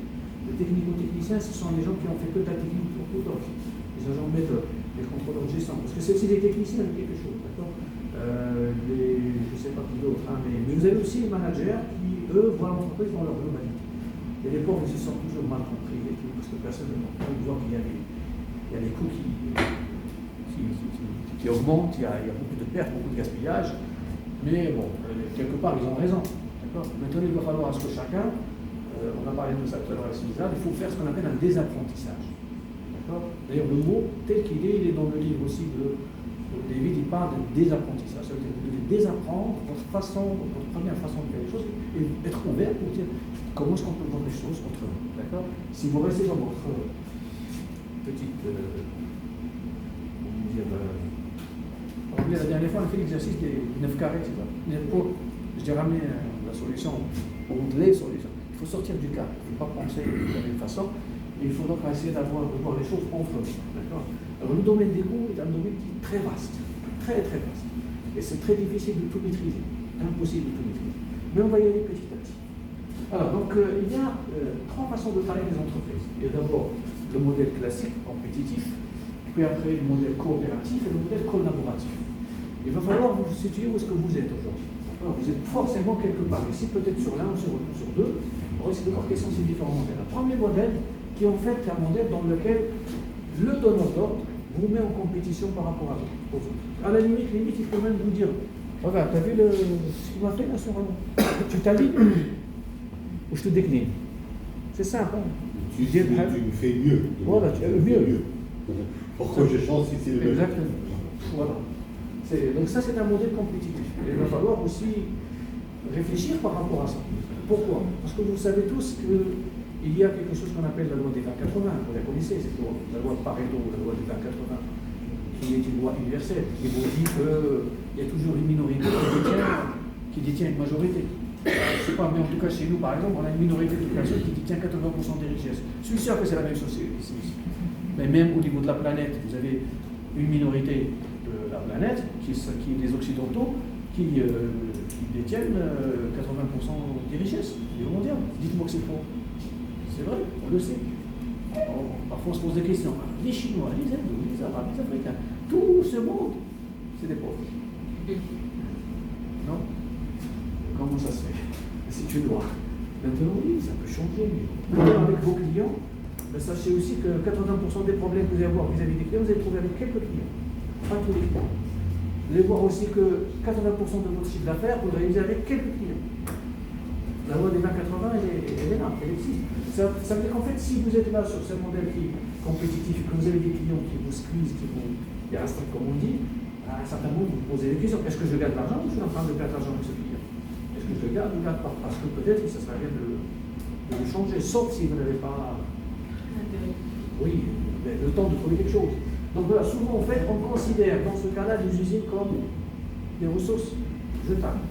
Les technico-techniciens, ce sont les gens qui ont fait que de la technique pour tout autre. Les agents de méthode, les contrôleurs de gestion. Parce que c'est aussi des techniciens de quelque chose. D'accord ? Je ne sais pas qui d'autre, hein, mais vous avez aussi les managers qui, eux, voient l'entreprise dans leur globalité. Et les pauvres, ils se sentent toujours mal compris et tout, parce que personne ne comprend. Ils voient qu'il y a des coûts qui augmentent, il y a beaucoup de pertes, beaucoup de gaspillage, mais bon, quelque part, ils ont raison. Maintenant, il va falloir à ce que chacun, on a parlé de ça tout à l'heure avec Sylvain, il faut faire ce qu'on appelle un désapprentissage. D'ailleurs, le mot, tel qu'il est, il est dans le livre aussi de David, il parle de désapprentissage. Ça veut dire que vous devez désapprendre votre première façon de faire les choses et être ouvert pour dire comment est-ce qu'on peut voir les choses autrement. D'accord ? Si vous restez dans votre petite. La dernière fois, on a fait l'exercice des 9 carrés, c'est ça. Je t'ai ramené la solution, ou les solutions. Il faut sortir du cadre. Il ne faut pas penser de la même façon. Et il faut donc essayer de voir les choses en front. D'accord ? Alors, le domaine des coûts est un domaine qui est très vaste, très très vaste. Et c'est très difficile de tout maîtriser, impossible de tout maîtriser. Mais on va y aller petit à petit. Alors, donc, il y a trois façons de travailler des entreprises. Il y a d'abord le modèle classique, compétitif, puis après le modèle coopératif et le modèle collaboratif. Il va falloir vous situer où est-ce que vous êtes aujourd'hui. Vous êtes forcément quelque part, ici peut-être sur l'un ou sur deux. On va essayer de voir quels sont ces différents modèles. Le premier modèle, qui est en fait un modèle dans lequel le donneur d'ordre vous met en compétition par rapport aux autres. À la limite, il peut même vous dire, regarde, tu as vu ce qu'il m'a fait là sur tu t'alignes ou je te décline. C'est simple. Hein?
Tu me fais mieux.
Voilà, tu fais mieux.
Pourquoi je change si c'est le même?
Exactement. Voilà. Donc ça, c'est un modèle compétitif. Et il va falloir aussi réfléchir par rapport à ça. Pourquoi? Parce que vous savez tous qu'il y a quelque chose qu'on appelle la loi des 20-80, vous la connaissez, cette loi, la loi de Pareto, la loi des 20-80, qui est une loi universelle, qui vous dit qu'il y a toujours une minorité qui détient une majorité. je sais pas, mais en tout cas chez nous par exemple, on a une minorité de personnes qui détient 80% des richesses. Je suis sûr que c'est la même chose ici. Mais même au niveau de la planète, vous avez une minorité de la planète, qui est des Occidentaux, qui détiennent 80% des richesses du monde mondial. Dites-moi que c'est faux. C'est vrai, on le sait. Parfois on se pose des questions. Les Chinois, les Hindous, les Arabes, les Africains, tout ce monde, c'est des pauvres. Non? Comment ça se fait? C'est une loi. Maintenant, oui, ça peut changer. Maintenant, avec vos clients, ben, sachez aussi que 80% des problèmes que vous allez avoir vis-à-vis des clients, vous allez trouver avec quelques clients. Pas tous les clients. Vous allez voir aussi que 80% de votre chiffre d'affaires, vous le réalisez avec quelques clients. La loi des 20-80, elle est là, elle existe. Ça veut dire qu'en fait, si vous êtes là sur ce modèle qui est compétitif, que vous avez des clients qui vous squeezent, qui vous restreignent, comme on dit, à un certain moment, vous vous posez des questions. Est-ce que je gagne de l'argent ou je suis en train de perdre de l'argent avec ce client? Est-ce que je le garde ou je ne le garde pas? Parce que peut-être que ça serait bien de le changer, sauf si vous n'avez pas le temps de trouver quelque chose. Donc voilà, souvent en fait, on considère dans ce cas-là les usines comme des ressources jetables.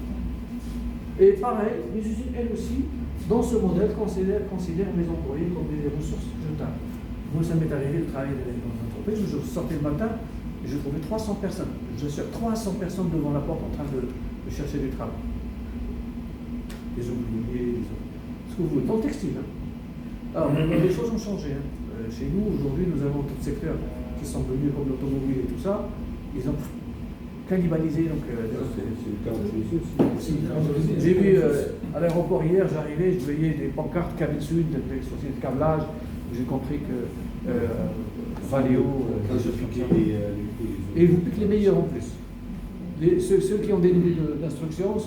Et pareil, les usines, elles aussi, dans ce modèle, considèrent les employés comme des ressources jetables. Moi, ça m'est arrivé de travailler dans une entreprise où je sortais le matin et je trouvais 300 personnes. Je suis 300 personnes devant la porte en train de chercher du travail. Des ouvriers, ce que vous voulez, dans le textile. Hein. Alors, les choses ont changé. Hein. Chez nous, aujourd'hui, nous avons tout secteur qui sont venus comme l'automobile et tout ça. Ils ont cannibalisé. Donc, j'ai vu à l'aéroport hier, j'arrivais, je voyais des pancartes Cabine Sud, des sociétés de câblage. J'ai compris que Valeo, et vous piquez les meilleurs en plus. Ceux qui ont des niveaux d'instruction,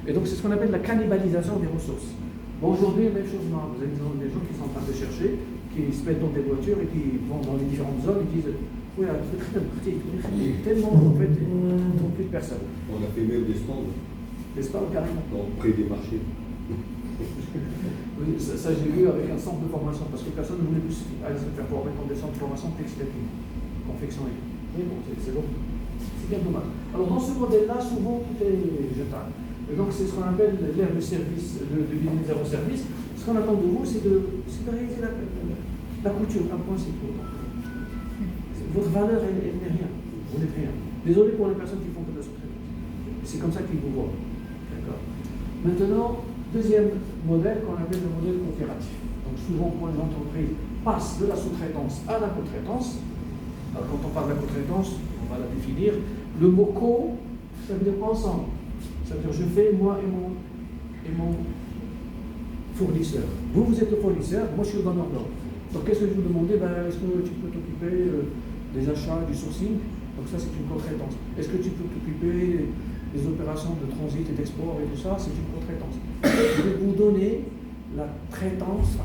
et donc c'est ce qu'on appelle la cannibalisation des ressources. Bon, aujourd'hui, la même chose, non. Vous avez des gens qui sont en train de chercher, qui se mettent dans des voitures et qui vont dans les différentes zones et disent oui, il faut très partir, tellement en fait, ils ne trouvent plus de personnes.
On a fait même des stands.
Des stands carrément.
Près des marchés.
Oui, ça j'ai vu avec un centre de formation, parce que personne ne voulait plus aller se faire former dans des centres de formation textile, confection. Mais bon, c'est bon. C'est bien dommage. Alors dans ce modèle-là, souvent tout est jetable. Et donc c'est ce qu'on appelle l'ère de service, de business zéro service. Ce qu'on attend de vous, c'est de réaliser la couture, un point c'est tout. Votre valeur, elle n'est rien. Vous n'êtes rien. Désolé pour les personnes qui font que de la sous-traitance. C'est comme ça qu'ils vous voient. D'accord. Maintenant, deuxième modèle qu'on appelle le modèle coopératif. Donc souvent pour les entreprises, passent de la sous-traitance à la co-traitance. Alors quand on parle de la co-traitance, on va la définir. Le mot co, ça veut dire pas ensemble. Ça veut dire je fais moi et mon fournisseur. Vous êtes le fournisseur, moi je suis le donneur d'ordre. Donc qu'est-ce que je vous demandais? Est-ce que tu peux t'occuper des achats, du sourcing? Donc ça c'est une co-traitance. Est-ce que tu peux t'occuper des opérations de transit et d'export et tout ça? C'est une co-traitance. Je vais vous donner la traitance,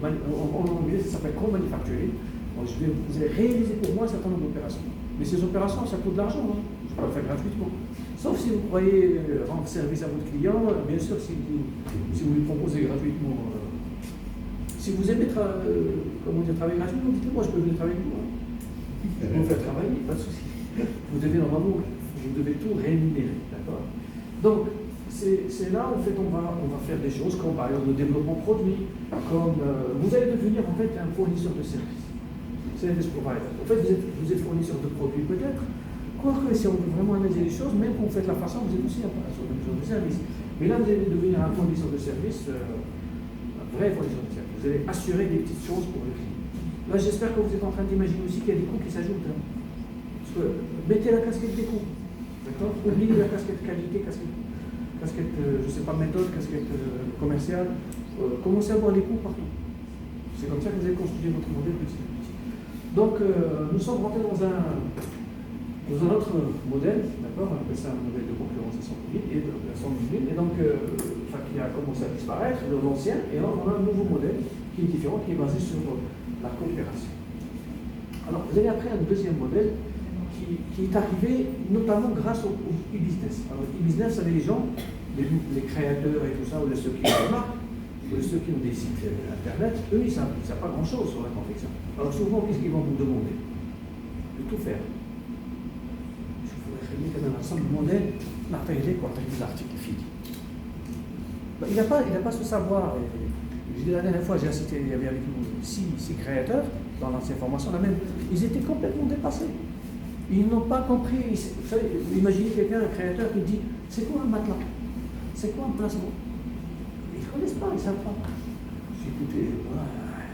en anglais ça s'appelle co-manufacturing. Vous allez réaliser pour moi un certain nombre d'opérations. Mais ces opérations, ça coûte de l'argent. Hein. Je ne peux pas le faire gratuitement. Sauf si vous croyez rendre service à votre client, bien sûr, si vous lui proposez gratuitement. Si vous aimez travailler gratuitement, dites-moi, je peux venir travailler avec vous. Hein. Vous faire travailler, pas de souci. Vous devez normalement, vous devez tout rémunérer, d'accord? Donc, c'est là, en fait, on va faire des choses comme par exemple le développement produit, comme vous allez devenir en fait un fournisseur de services. Service provider. En fait, vous êtes fournisseur de produits peut-être. Quoique, si on veut vraiment analyser les choses, même quand vous faites la façon, vous êtes aussi un fournisseur de services. Mais là, vous allez devenir un fournisseur de services, un vrai fournisseur de services. Vous allez assurer des petites choses pour le client. Là, j'espère que vous êtes en train d'imaginer aussi qu'il y a des coûts qui s'ajoutent. Hein. Parce que mettez la casquette des coûts. D'accord? Oubliez la casquette qualité, casquette je ne sais pas, méthode, casquette commerciale. Commencez à voir les coûts partout. C'est comme ça que vous allez construire votre modèle petit à petit. Donc, nous sommes rentrés dans un autre modèle, d'accord? On appelle ça un modèle de concurrence à 100 000 et donc, qui a commencé à disparaître, l'ancien, et là, on a un nouveau modèle qui est différent, qui est basé sur la coopération. Alors, vous avez après un deuxième modèle qui est arrivé notamment grâce au e-business. Alors, e-business, vous savez, les gens, les créateurs et tout ça, ou ceux qui ont des marques, ou ceux qui ont des sites internet, eux, ils ne savent pas grand-chose sur la confection. Alors, souvent, qu'est-ce qu'ils vont vous demander? De tout faire. Je voudrais créer quand même un ensemble de modèles, l'article fini. Il n'a pas ce savoir. Et la dernière fois, j'ai assisté, il y avait avec nous 6 créateurs dans l'ancienne formation, là même, ils étaient complètement dépassés. Ils n'ont pas compris. Vous savez, imaginez quelqu'un, un créateur, qui dit c'est quoi un matelas? C'est quoi un placement? Ils ne connaissent pas, ils ne savent pas. Écoutez,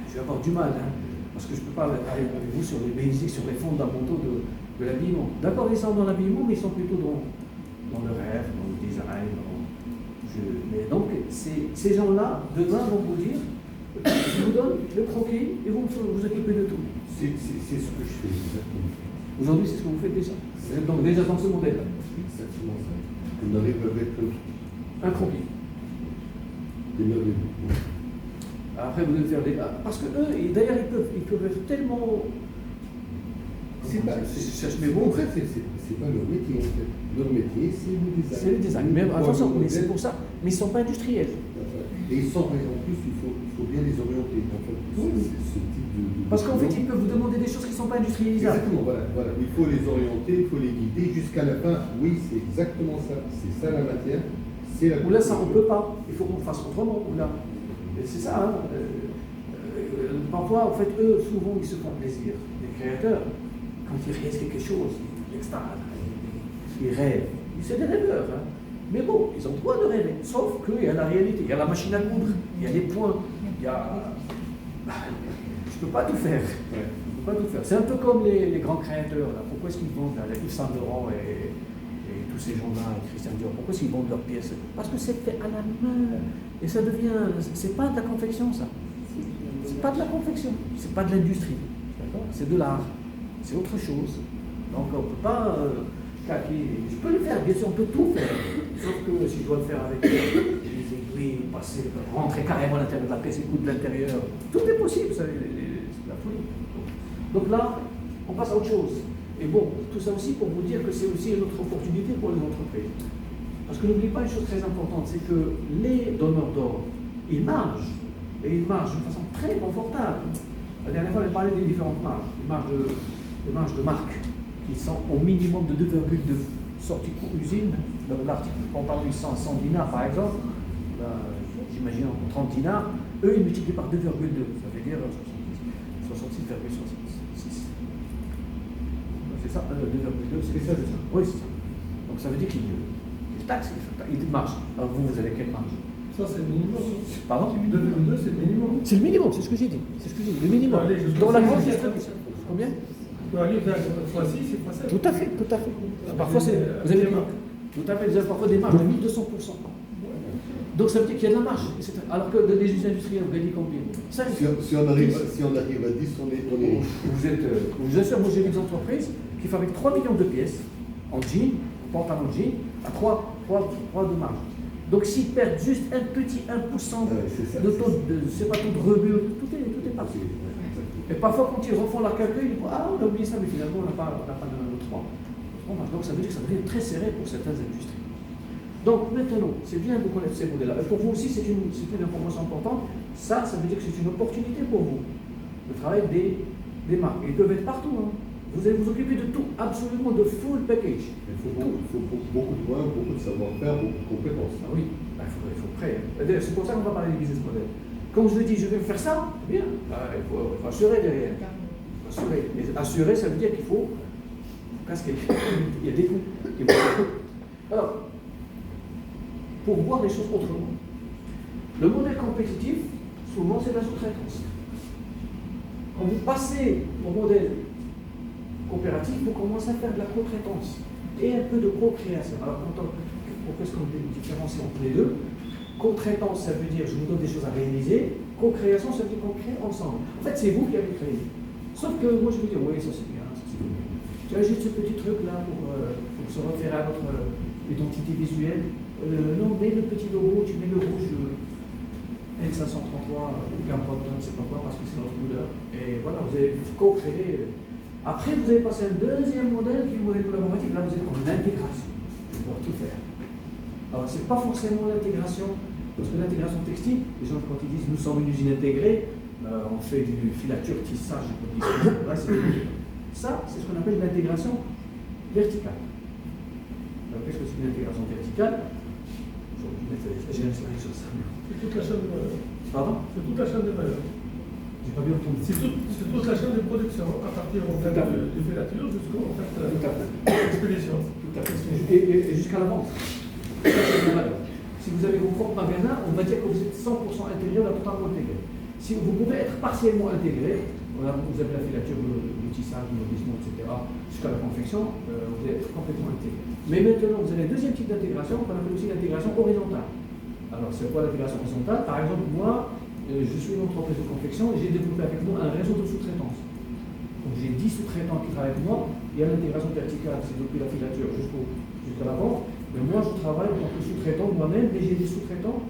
je vais avoir du mal, hein, parce que je ne peux pas aller avec vous sur les basics, sur les fondamentaux de l'habillement. D'accord, ils sont dans l'habillement, mais ils sont plutôt dans le rêve, dans le design. Mais donc, ces gens-là, demain, vont vous dire je vous donne le croquis et vous vous occupez de tout.
C'est ce que je fais exactement.
Aujourd'hui, c'est ce que vous faites déjà. Vous êtes donc déjà dans ce modèle-là.
Exactement ça. On arrive avec
un croquis. Après, vous devez faire des. Parce que eux, d'ailleurs, ils peuvent être tellement.
C'est pas leur métier en fait. Leur métier, c'est le design.
C'est le design. Mais attention, mais c'est pour ça. Mais ils ne sont pas industriels.
Et ils sont, en plus, il faut bien les orienter. En fait, ce type de
parce qu'en fait, ils peuvent vous demander des choses qui ne sont pas industrialisables.
Exactement, voilà. Il faut les orienter, il faut les guider jusqu'à la fin. Oui, c'est exactement ça. C'est ça la matière. C'est la.
Ou là, ça, on ne peut pas. Il faut qu'on fasse autrement. Ou là. C'est ça. Hein. Parfois, en fait, eux, souvent, ils se font plaisir. Les créateurs, quand ils réalisent quelque chose, ils rêvent. C'est des rêveurs. Hein. Mais bon, ils ont le droit de rêver. Sauf qu'il y a la réalité. Il y a la machine à coudre. Il y a les points. Il y a. Je ne peux pas tout faire. Ouais. Je peux pas tout faire. C'est un peu comme les grands créateurs. Là. Pourquoi est-ce qu'ils vendent Yves Saint Laurent et tous ces gens-là, et Christian Dior, pourquoi est-ce qu'ils vendent leurs pièces? Parce que c'est fait à la main. Et ça devient. C'est pas de la confection, ça. C'est pas de la confection. C'est pas de l'industrie. C'est de l'art. C'est autre chose. Donc on ne peut pas. Je peux le faire, bien sûr, on peut tout faire. Sauf que si je dois le faire avec les aiguilles, passer, rentrer carrément à l'intérieur de la pièce, écoute de l'intérieur, tout est possible, c'est la folie. Donc là, on passe à autre chose. Et bon, tout ça aussi pour vous dire que c'est aussi une autre opportunité pour les entreprises. Parce que n'oubliez pas une chose très importante, c'est que les donneurs d'ordre, ils margent. Et ils margent d'une façon très confortable. La dernière fois, on a parlé des différentes marges. Les marges de marque, qui sont au minimum de 2,2 sorties usine. Dans l'article, on parle de 100 dinars par exemple, j'imagine 30 dinars, eux ils multiplient par 2,2, ça veut dire 66,66. C'est ça, 2,2, c'est ça. Oui, c'est ça. Donc ça veut dire qu'ils taxent, ils margent. Alors vous avez quelle marge?
Ça c'est le minimum.
Pardon?
2,2 c'est le minimum.
C'est le minimum, c'est ce que j'ai dit. C'est ce que j'ai dit, le minimum. Dans la grande distribution. Combien?
Aller vers fois 6 et fois 7.
Tout à fait. Parfois, vous avez parfois des marges de 1200%. Donc ça veut dire qu'il y a de la marge. Alors que les usines industrielles, vous gagnez combien?
Si on arrive à 10, on est.
Je vous assure, moi j'ai vu des entreprises qui fabriquent 3 millions de pièces en jean, pantalon jean, à 3 de marge. Donc s'ils perdent juste un petit 1% de taux de rebut, tout est parti. Et parfois, quand ils refont leur calcul, ils disent on a oublié ça, mais finalement, on n'a pas notre 3. Donc, ça veut dire que ça devient très serré pour certaines industries. Donc, maintenant, c'est bien de connaître ces modèles-là. Et pour vous aussi, c'est une information importante. Ça veut dire que c'est une opportunité pour vous. Le travail des marques. Ils peuvent être partout. Hein. Vous allez vous occuper de tout, absolument de full package.
Il faut beaucoup de points, beaucoup de savoir-faire, beaucoup de compétences.
Ah oui, il faut prêt. C'est pour ça qu'on va parler des business models. Quand je dis je vais faire ça, bien, il faut assurer derrière. Assurer, ça veut dire qu'il faut casquer. Il y a des coûts. Alors, pour voir les choses autrement, le modèle compétitif, souvent c'est la sous-traitance. Quand vous passez au modèle coopératif, vous commencez à faire de la co-traitance et un peu de co-création. Alors, pourquoi est-ce qu'on différencie entre les deux? Co-traitance, ça veut dire je vous donne des choses à réaliser. Co-création, ça veut dire qu'on crée ensemble. En fait, c'est vous qui avez créé. Sauf que moi, je vais dire, oui, ça c'est bien, ça c'est bien. Tu as juste ce petit truc-là pour se référer à notre identité visuelle. Non, mets le petit logo, tu mets le rouge L533, qu'importe, je ne sais pas quoi, parce que c'est notre couleur. Et voilà, vous avez co-créé. Après, vous avez passé un deuxième modèle qui est le modèle collaboratif. Là, vous êtes en intégration. Vous pouvez tout faire. Alors, ce n'est pas forcément l'intégration, parce que l'intégration textile, les gens, quand ils disent nous sommes une usine intégrée, on fait du filature, tissage, ça, c'est ce qu'on appelle l'intégration verticale. Alors, qu'est-ce que c'est une intégration verticale? aujourd'hui, j'ai un service sur ça.
C'est toute la chaîne de valeur.
Pardon?
C'est toute la chaîne de valeur.
J'ai pas bien entendu.
C'est toute la chaîne de production, à partir en fait, du filature jusqu'au en fait, l'expédition.
Tout à fait. Et jusqu'à la vente. La chaîne de valeur. Si vous avez vos propres magasins, on va dire que vous êtes 100% intégré, la totalement intégré. Si vous pouvez être partiellement intégré, voilà, vous avez la filature, le tissage, le nourrissement, etc., jusqu'à la confection, vous allez être complètement intégré. Mais maintenant, vous avez un deuxième type d'intégration qu'on appelle aussi l'intégration horizontale. Alors, c'est quoi l'intégration horizontale? Par exemple, moi, je suis une entreprise de confection et j'ai développé avec moi un réseau de sous-traitance. Donc, j'ai 10 sous-traitants qui travaillent avec moi. Il y a l'intégration verticale, c'est depuis la filature jusqu'à la vente. Mais moi, je travaille en tant que sous-traitant moi-même, mais j'ai des sous-traitants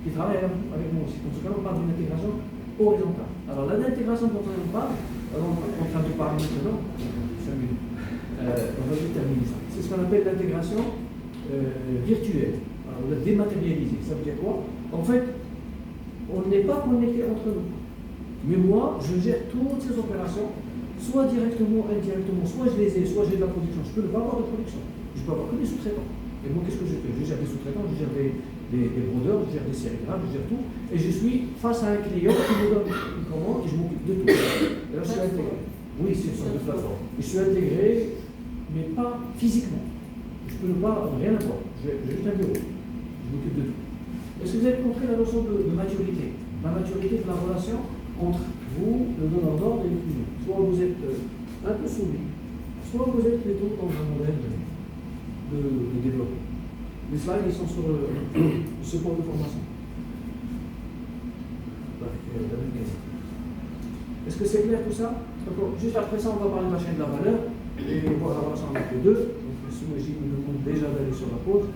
qui travaillent avec moi aussi. Donc, ce cas-là, on parle d'une intégration horizontale. Alors, l'intégration dont on parle, on est en train de parler maintenant, 5 minutes. On va terminer ça. C'est ce qu'on appelle l'intégration virtuelle. Alors, on l'a dématérialisé. Ça veut dire quoi? En fait, on n'est pas connecté entre nous. Mais moi, je gère toutes ces opérations, soit directement, indirectement, soit je les ai, soit j'ai de la production. Je peux ne pas avoir de production. Je peux avoir que des sous-traitants. Et moi, qu'est-ce que je fais? Je gère des sous-traitants, je gère des brodeurs, je gère des sérigraphes, je gère tout. Et je suis face à un client qui me donne une commande et je m'occupe de tout. Et là, je suis intégré. Oui, c'est une sorte de plateforme. Je suis intégré, mais pas physiquement. Je peux ne pas rien avoir. J'ai juste un bureau. Je m'occupe de tout. Est-ce que vous avez compris la notion de maturité? La maturité de la relation entre vous, le donneur d'ordre et le client. Soit vous êtes un peu soumis, soit vous êtes plutôt dans un modèle de développement. Les slides, ils sont sur le support de formation. Est-ce que c'est clair tout ça? Juste après ça, on va parler de la chaîne de la valeur et voir la relation avec les deux. Donc, ce Moji nous demande déjà d'aller sur la pause.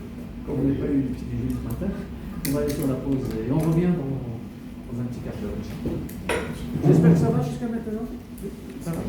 Comme on n'a pas eu le petit déjeuner ce matin, on va aller sur la pause et on revient dans un petit quart d'heure. J'espère que ça va jusqu'à maintenant. Ça va.